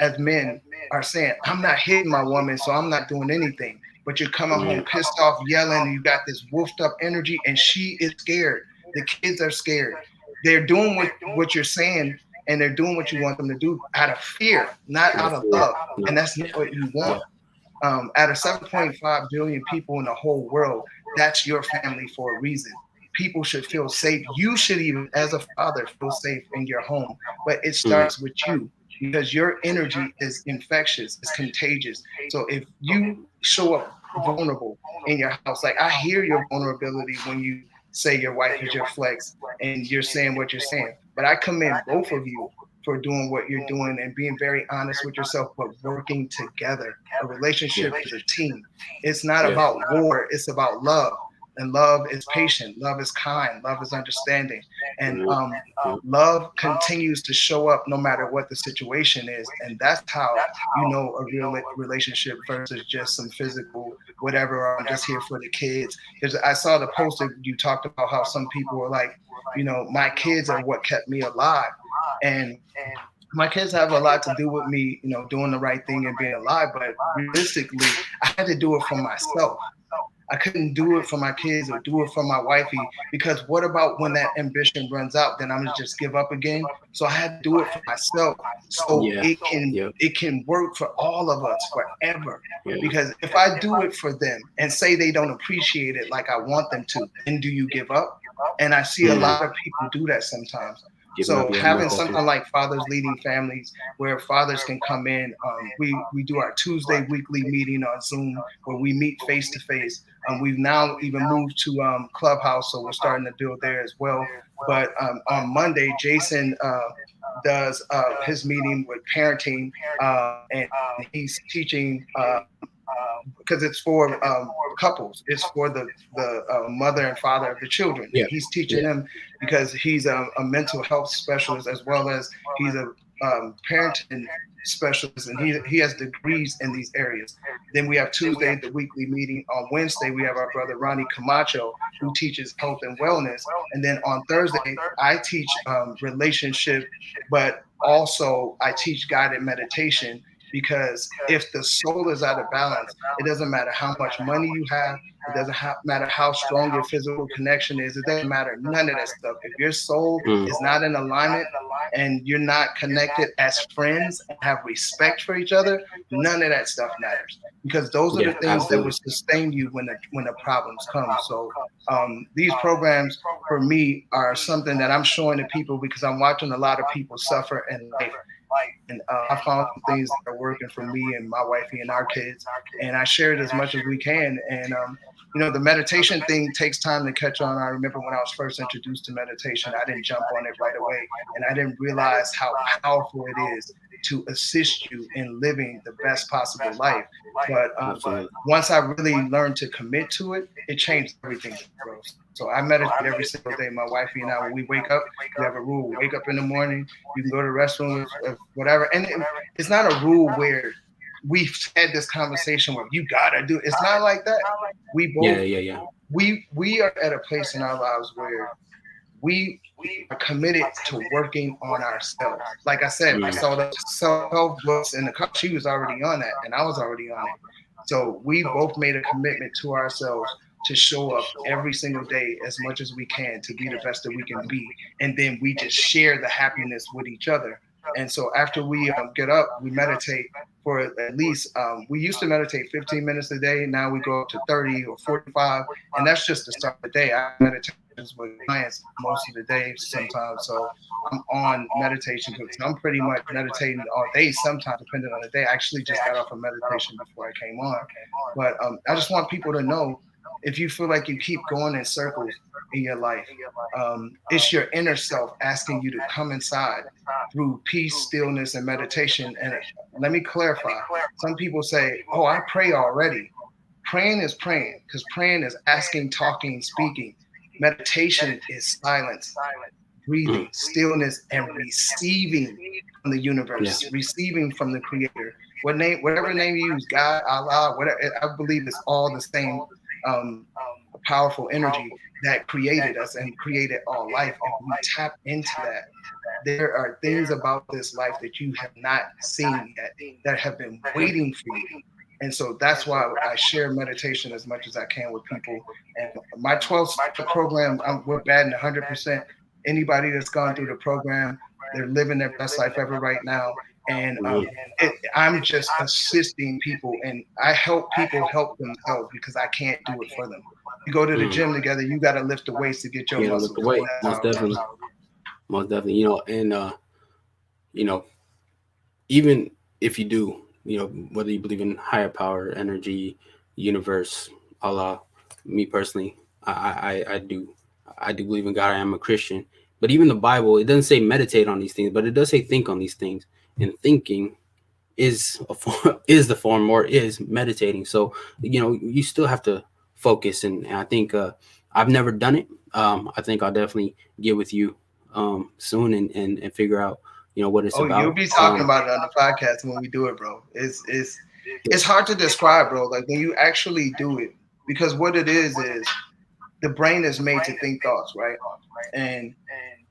as men are saying, I'm not hitting my woman, so I'm not doing anything. But you're coming home pissed off, yelling, and you got this woofed up energy, and she is scared. The kids are scared. They're doing what you're saying, and they're doing what you want them to do out of fear, not out of love. And that's not what you want. Out of 7.5 billion people in the whole world, that's your family for a reason. People should feel safe. You should even, as a father, feel safe in your home. But it starts with you because your energy is infectious, it's contagious. So if you show up vulnerable in your house, like I hear your vulnerability when you say your wife is your flex and you're saying what you're saying. But I commend both of you for doing what you're doing and being very honest with yourself, but working together. A relationship is a team. It's not about war, it's about love. And love is patient, love is kind, love is understanding. And love continues to show up no matter what the situation is. And that's how you know a real relationship versus just some physical whatever, I'm just here for the kids. Because I saw the post that you talked about how some people were like, you know, my kids are what kept me alive. And my kids have a lot to do with me, you know, doing the right thing and being alive. But realistically, I had to do it for myself. I couldn't do it for my kids or do it for my wifey, because what about when that ambition runs out? Then I'm gonna just give up again. So I had to do it for myself, so it can work for all of us forever. Because if I do it for them and say they don't appreciate it like I want them to, then do you give up? And I see a lot of people do that sometimes. So having something like Fathers Leading Families, where fathers can come in, we do our Tuesday weekly meeting on Zoom where we meet face to face. We've now even moved to Clubhouse, so we're starting to build there as well. But on Monday, Jason does his meeting with parenting, and he's teaching because it's for couples. It's for the mother and father of the children. Yeah. He's teaching them because he's a mental health specialist, as well as he's a parenting specialist, and he has degrees in these areas. Then we have Tuesday, the weekly meeting. On Wednesday, we have our brother Ronnie Camacho, who teaches health and wellness. And then on Thursday, I teach relationship, but also I teach guided meditation, because if the soul is out of balance, it doesn't matter how much money you have. It doesn't matter how strong your physical connection is. It doesn't matter none of that stuff. If your soul is not in alignment and you're not connected as friends and have respect for each other, none of that stuff matters, because those are the things that will sustain you when the problems come. So these programs for me are something that I'm showing to people, because I'm watching a lot of people suffer in life. And I found some things that are working for me and my wifey and our kids, and I share it as much as we can. And the meditation thing takes time to catch on. I remember when I was first introduced to meditation, I didn't jump on it right away, and I didn't realize how powerful it is to assist you in living the best possible life. But once I really learned to commit to it, it changed everything, bro. So I meditate every single day. My wifey and I, when we wake up, we have a rule. We wake up in the morning, you can go to the restroom, whatever. And it's not a rule where we've had this conversation where you gotta do it. It's not like that. We both, we are at a place in our lives where we are committed to working on ourselves. Like I said, I saw the self books in the car. She was already on that, and I was already on it. So we both made a commitment to ourselves to show up every single day as much as we can to be the best that we can be. And then we just share the happiness with each other. And so after we get up, we meditate for at least, we used to meditate 15 minutes a day. Now we go up to 30 or 45. And that's just the start of the day. I meditate with clients most of the day sometimes. So I'm on meditation because I'm pretty much meditating all day sometimes, depending on the day. I actually just got off of meditation before I came on. But I just want people to know, if you feel like you keep going in circles in your life, it's your inner self asking you to come inside through peace, stillness, and meditation. And let me clarify. Some people say, oh, I pray already. Praying is praying, because praying is asking, talking, speaking. Meditation is silence, breathing, stillness, and receiving from the universe, receiving from the creator. Whatever name you use, God, Allah, whatever, I believe it's all the same powerful energy that created us and created all life. And we tap into that. There are things about this life that you have not seen yet that have been waiting for you. And so that's why I share meditation as much as I can with people. And my 12-step program, we're batting 100%. Anybody that's gone through the program, they're living their best life ever right now. And I'm just assisting people, and I help people help themselves, because I can't do it for them. You go to the gym together, you got to lift the weights to get your muscles. Lift the weight. Most definitely. And even if you do, whether you believe in higher power, energy, universe, Allah, me personally, I do believe in God. I am a Christian. But even the Bible, it doesn't say meditate on these things, but it does say think on these things. And thinking is the form, or is meditating. So, you still have to focus. And I think I've never done it. I think I'll definitely get with you soon and figure out, what it's about. You'll be talking about it on the podcast when we do it, bro. It's hard to describe, bro. Like when you actually do it, because what it is the brain is made to think thoughts, right? And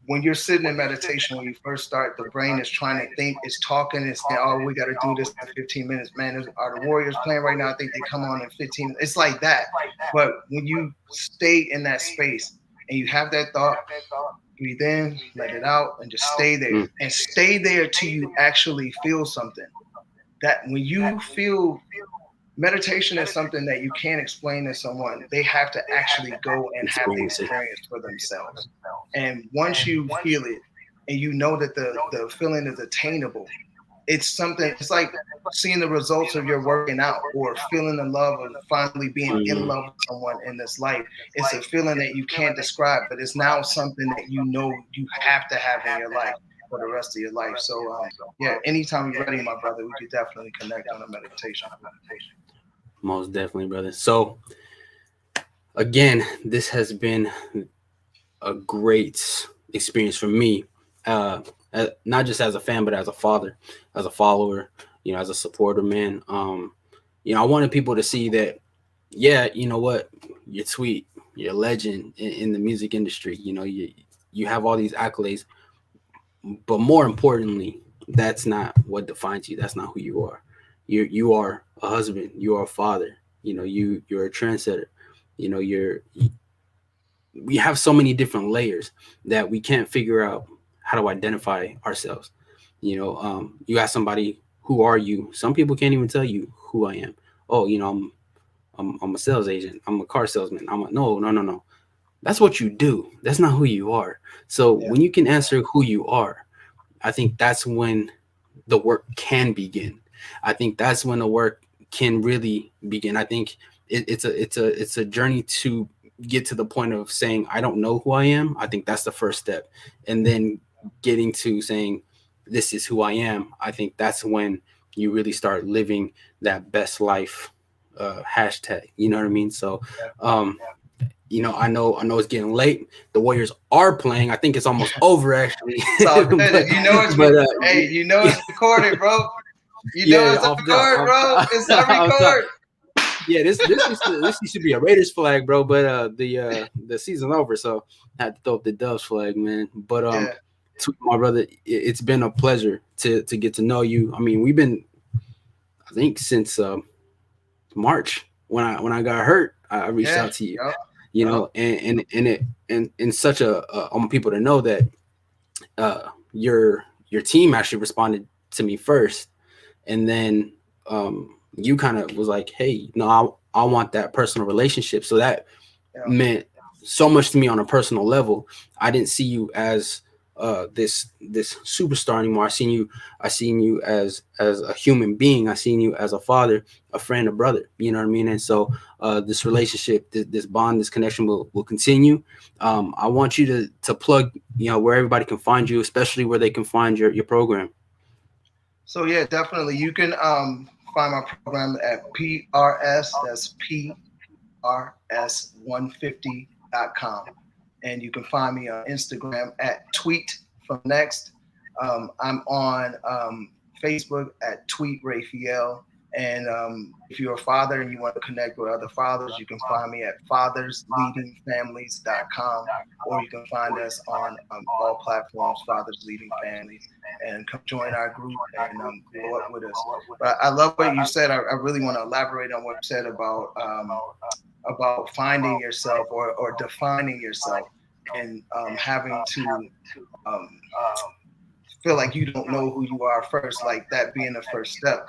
when you're sitting in meditation, when you first start, the brain is trying to think, it's talking, it's saying, oh, we got to do this in 15 minutes. Man, are the Warriors playing right now? I think they come on in 15 minutes. It's like that. But when you stay in that space and you have that thought, breathe in, let it out, and just stay there. And stay there till you actually feel something. That when you feel, meditation is something that you can't explain to someone. They have to actually go and have the experience for themselves. And once you feel it and you know that the feeling is attainable, it's something, it's like seeing the results of your working out, or feeling the love of finally being in love with someone in this life. It's a feeling that you can't describe, but it's now something that you have to have in your life for the rest of your life. So anytime you're ready, my brother, we could definitely connect on a meditation. Most definitely, brother. So again, this has been a great experience for me. not just as a fan, but as a father, as a follower, as a supporter, man. I wanted people to see that, yeah, you know what, you're sweet, you're a legend in the music industry. You have all these accolades, but more importantly, that's not what defines you. That's not who you are. You are a husband. You are a father. You're a trendsetter. You're we have so many different layers that we can't figure out how to identify ourselves. You ask somebody, who are you? Some people can't even tell you who I am. Oh, I'm a sales agent. I'm a car salesman. No, no, no, no. That's what you do. That's not who you are. So Yeah. when you can answer who you are, I think that's when the work can begin. I think that's when the work can really begin. I think it's a journey to get to the point of saying, I don't know who I am. I think that's the first step, and then getting to saying, this is who I am. I think that's when you really start living that best life hashtag. You know what I mean? So um I know it's getting late. The Warriors are playing. I think it's almost over, actually. It's all good. but, But, but hey, it's recorded, bro. yeah, It's a off record, bro. It's a off top. record. Yeah, this used to be a Raiders flag, bro. But the season's over, so I had to throw up the Doves flag, man. But Yeah. to my brother, it's been a pleasure to get to know you. I mean, we've been, I think, since March when I got hurt. I reached out to you, Yep. and such I want people to know that your team actually responded to me first, and then you kind of was like, hey, no, I want that personal relationship. So that Yeah. meant so much to me on a personal level. I didn't see you as this superstar anymore. I seen you as a human being. I seen you as a father, a friend, a brother. You know what I mean? And so this relationship, this bond, this connection will continue. I want you to plug, where everybody can find you, especially where they can find your program. So yeah, definitely. You can find my program at PRS. That's PRS150.com. And you can find me on Instagram at Tweet from Next. I'm on Facebook at Tweet Raphael. And if you're a father and you want to connect with other fathers, you can find me at fathersleadingfamilies.com, or you can find us on all platforms, Fathers Leading Families, and come join our group and grow up with us. But I love what you said. I really want to elaborate on what you said about finding yourself or defining yourself, and having to um, feel like you don't know who you are first, like that being the first step.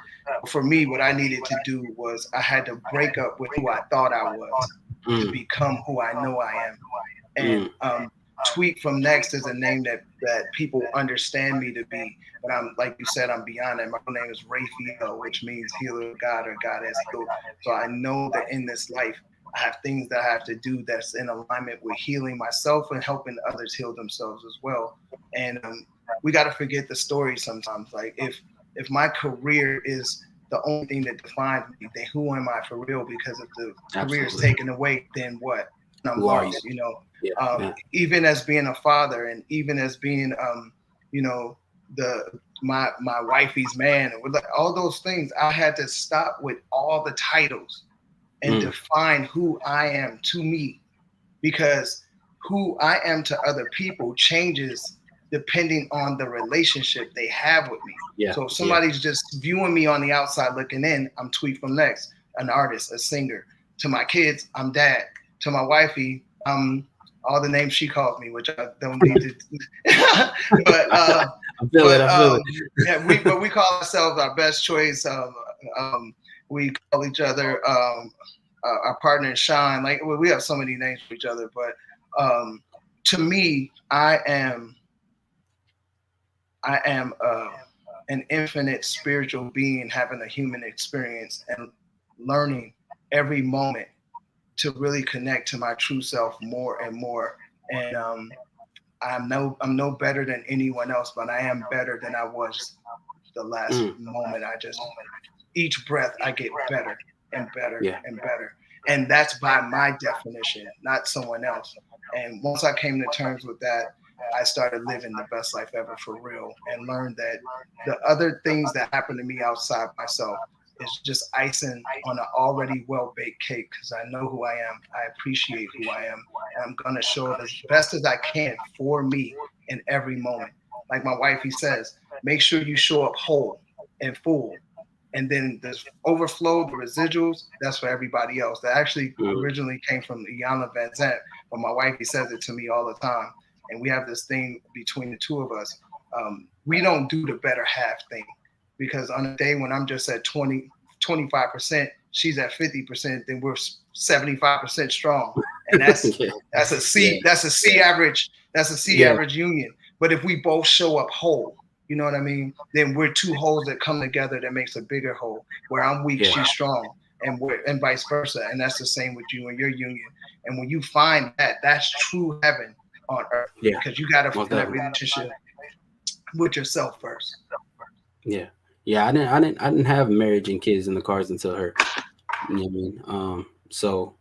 For me, what I needed to do was I had to break up with who I thought I was to become who I know I am. And Tweet from Next is a name that people understand me to be. But I'm, like you said, I'm beyond that. My name is Raphael, which means healer of God, or God has healed. So I know that in this life, I have things that I have to do that's in alignment with healing myself and helping others heal themselves as well. And we got to forget the story sometimes. Like if my career is the only thing that defines me, then who am I for real? Because if the career is taken away, then what? I'm Who are you? lost, Yeah. Even as being a father, and even as being, my wifey's man, and all those things, I had to stop with all the titles and define who I am to me, because who I am to other people changes depending on the relationship they have with me. Yeah. So if somebody's just viewing me on the outside looking in, I'm Tweet from Next, an artist, a singer. To my kids, I'm dad. To my wifey, I'm all the names she calls me, which I don't need to. but I feel it. Yeah, we call ourselves our best choice. We call each other our partner in shine. Like, we have so many names for each other, but to me, I am an infinite spiritual being having a human experience and learning every moment to really connect to my true self more and more. And I'm no better than anyone else, but I am better than I was the last moment. Each breath I get better and better and better. And that's by my definition, not someone else. And once I came to terms with that, I started living the best life ever for real, and learned that the other things that happen to me outside myself is just icing on an already well-baked cake, because I know who I am. I appreciate who I am. And I'm going to show it as best as I can for me in every moment. Like my wife, he says, make sure you show up whole and full. And then there's overflow, the residuals, that's for everybody else. That actually originally came from Iyanla Van Zant, but my wife, he says it to me all the time. And we have this thing between the two of us. We don't do the better half thing, because on a day when I'm just at 25%, she's at 50%, then we're 75% strong. And that's a C, that's a C average, that's a C average union. But if we both show up whole, you know what I mean? Then we're two wholes that come together that makes a bigger whole. Where I'm weak, she's strong, and vice versa. And that's the same with you and your union. And when you find that, that's true heaven on earth. Yeah, because you got to find that relationship with yourself first. Yeah, I didn't have marriage and kids in the cards until her. You know what I mean? So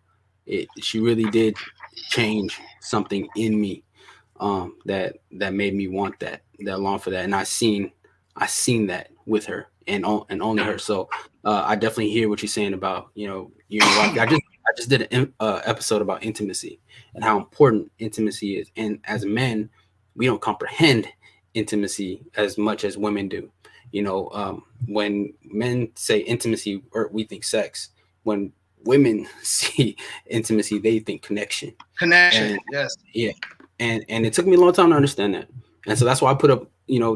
she really did change something in me, that made me want that long for that, and I seen that with her and only her. So I definitely hear what you're saying about you. I just did an episode about intimacy and how important intimacy is, and as men, we don't comprehend intimacy as much as women do. When men say intimacy, or we think sex. When women see intimacy, they think connection. And, yes. Yeah. And it took me a long time to understand that. And so that's why I put up,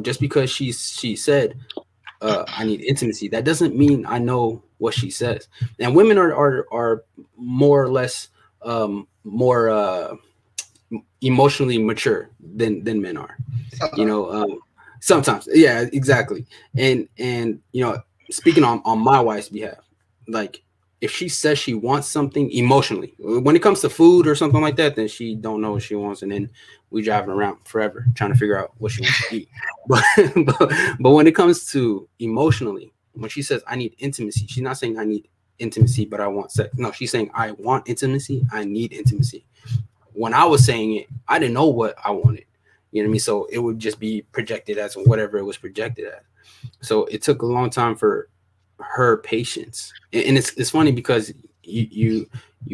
just because she said, I need intimacy, that doesn't mean I know what she says. And women are more or less more emotionally mature than men are. Sometimes. Yeah, exactly. And speaking on my wife's behalf, like, if she says she wants something emotionally, when it comes to food or something like that, then she don't know what she wants, and then we driving around forever trying to figure out what she wants to eat. But when it comes to emotionally, when she says I need intimacy, she's not saying I need intimacy, but I want sex. No, she's saying I want intimacy. I need intimacy. When I was saying it, I didn't know what I wanted. You know what I mean? So it would just be projected as whatever it was projected as. So it took a long time for her patience. And it's funny because you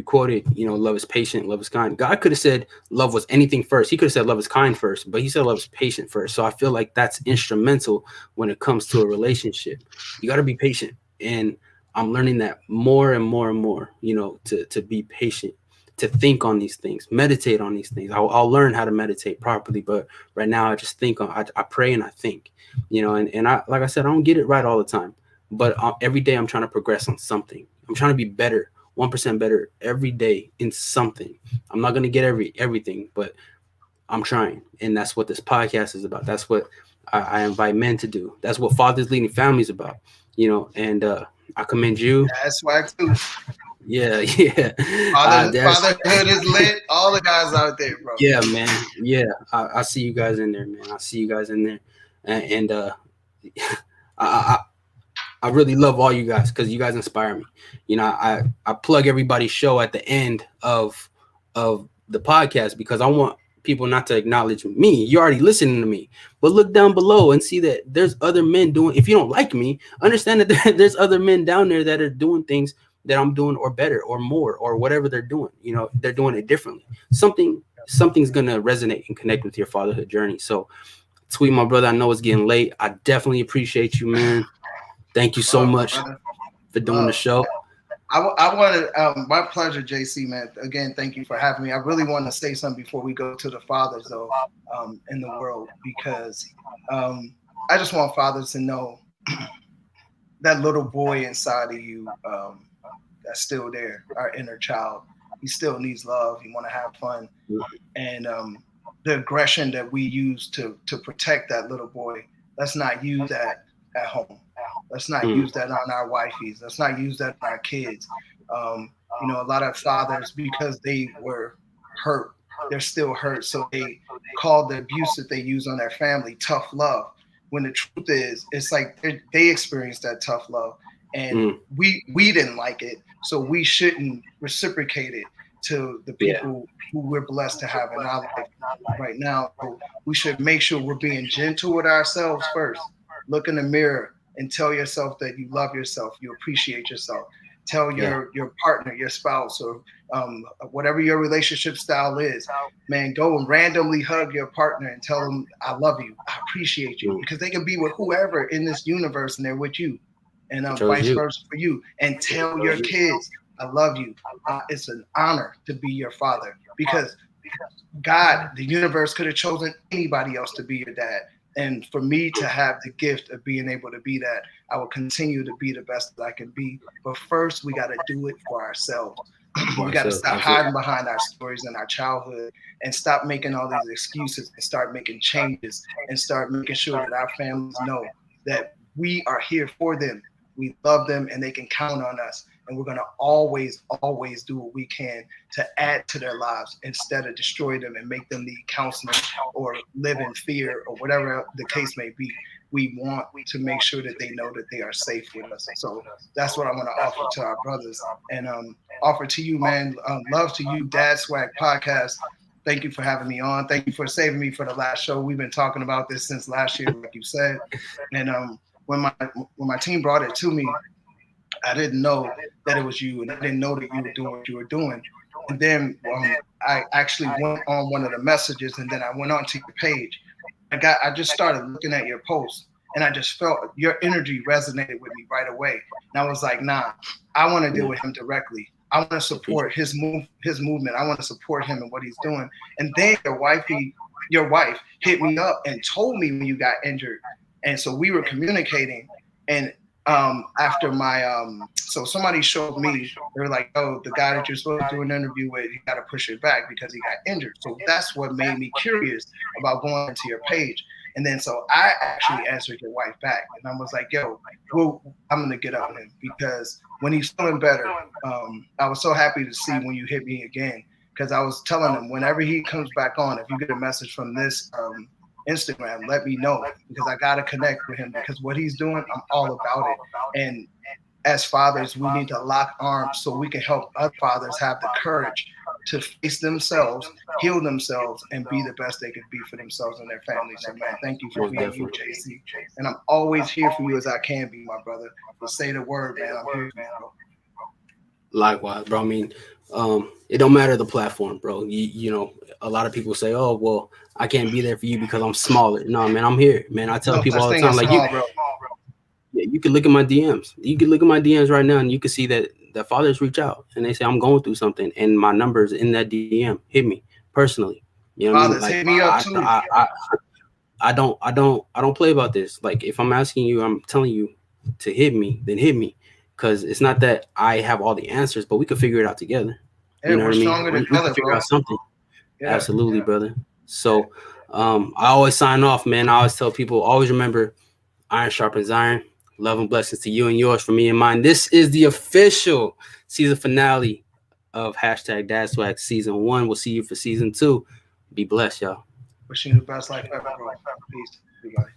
quoted, love is patient, love is kind. God could have said love was anything first. He could have said love is kind first, but he said love is patient first. So I feel like that's instrumental when it comes to a relationship. You got to be patient. And I'm learning that more and more and more, to be patient, to think on these things, meditate on these things. I'll learn how to meditate properly, but right now I just think I pray and I think, and I, like I said, I don't get it right all the time, but every day I'm trying to progress on something. I'm trying to be better, 1% better every day in something. I'm not going to get everything, but I'm trying. And that's what this podcast is about. That's what I invite men to do. That's what Fathers Leading Families about, and I commend you. That's why too. Yeah. Fatherhood is lit. All the guys out there, bro. Yeah, man. Yeah, I see you guys in there, man. I see you guys in there, and I really love all you guys because you guys inspire me. I plug everybody's show at the end of the podcast because I want people not to acknowledge me. You're already listening to me, but look down below and see that there's other men doing. If you don't like me, understand that there's other men down there that are doing things that I'm doing, or better, or more, or whatever they're doing. They're doing it differently. Something's gonna resonate and connect with your fatherhood journey. So, Tweet, my brother, I know it's getting late. I definitely appreciate you, man. Thank you so much for doing the show. I wanted, my pleasure, JC, man. Again, thank you for having me. I really want to say something before we go to the fathers, though, in the world, because I just want fathers to know that little boy inside of you that's still there, our inner child. He still needs love. He want to have fun. And the aggression that we use to protect that little boy, let's not use that at home. Let's not use that on our wifeys. Let's not use that on our kids. A lot of fathers, because they were hurt, they're still hurt. So they call the abuse that they use on their family tough love. When the truth is, it's like they experienced that tough love. And we didn't like it. So we shouldn't reciprocate it to the people who we're blessed to have in our life right now. So we should make sure we're being gentle with ourselves first. Look in the mirror and tell yourself that you love yourself, you appreciate yourself. Tell your partner, your spouse, or whatever your relationship style is, man, go and randomly hug your partner and tell them, I love you, I appreciate you, because they can be with whoever in this universe and they're with you, and vice versa for you. And tell your kids, I love you. It's an honor to be your father, because God, the universe could have chosen anybody else to be your dad. And for me to have the gift of being able to be that, I will continue to be the best that I can be. But first, we got to do it for ourselves. We got to stop hiding behind our stories and our childhood, and stop making all these excuses, and start making changes, and start making sure that our families know that we are here for them. We love them and they can count on us. And we're going to always do what we can to add to their lives instead of destroy them and make them need counseling or live in fear or whatever the case may be. We want to make sure that they know that they are safe with us. So that's what I want to offer to our brothers, and offer to you, man. Love to you, Dad Swag Podcast. Thank you for having me on. Thank you for saving me for the last show. We've been talking about this since last year, like you said. And when my team brought it to me, I didn't know that it was you, and I didn't know that you were doing what you were doing. And then I actually went on one of the messages, and then I went on to your page. I just started looking at your posts, and I just felt your energy resonated with me right away. And I was like, nah, I want to deal with him directly. I want to support his movement. I want to support him and what he's doing. And then your wife hit me up and told me when you got injured. And so we were communicating, and after my so somebody showed me, they were like, oh, the guy that you're supposed to do an interview with, you got to push it back because he got injured. So that's what made me curious about going into your page. And then so I actually answered your wife back, and I was like, yo, well, I'm gonna get up with him, because when he's feeling better, I was so happy to see when you hit me again, because I was telling him, whenever he comes back on, if you get a message from this Instagram, let me know, because I got to connect with him, because what he's doing, I'm all about it. And as fathers, we need to lock arms so we can help other fathers have the courage to face themselves, heal themselves, and be the best they can be for themselves and their families. So, man, thank you for being you, JC. And I'm always here for you as I can be, my brother. But say the word, man. I'm here for you, bro. Likewise, bro. I mean, it don't matter the platform, bro. You know, a lot of people say, oh, well, I can't be there for you because I'm smaller. No, man, I'm here, man. I tell people all the time, like, you can look at my DMs. You can look at my DMs right now, and you can see that fathers reach out and they say, I'm going through something, and my number is in that DM. Hit me personally. You know what I mean? Like, hit me up too. I don't play about this. Like, if I'm asking you, I'm telling you to hit me, then hit me. Because it's not that I have all the answers, but we could figure it out together. Yeah, you know what I mean? We can figure out something. Yeah, absolutely, brother. So I always sign off, man. I always tell people, always remember, iron sharpens iron. Love and blessings to you and yours, for me and mine. This is the official season finale of #DadSwag Season 1. We'll see you for Season 2. Be blessed, y'all. Wishing you the best life ever, bro. Peace, everybody.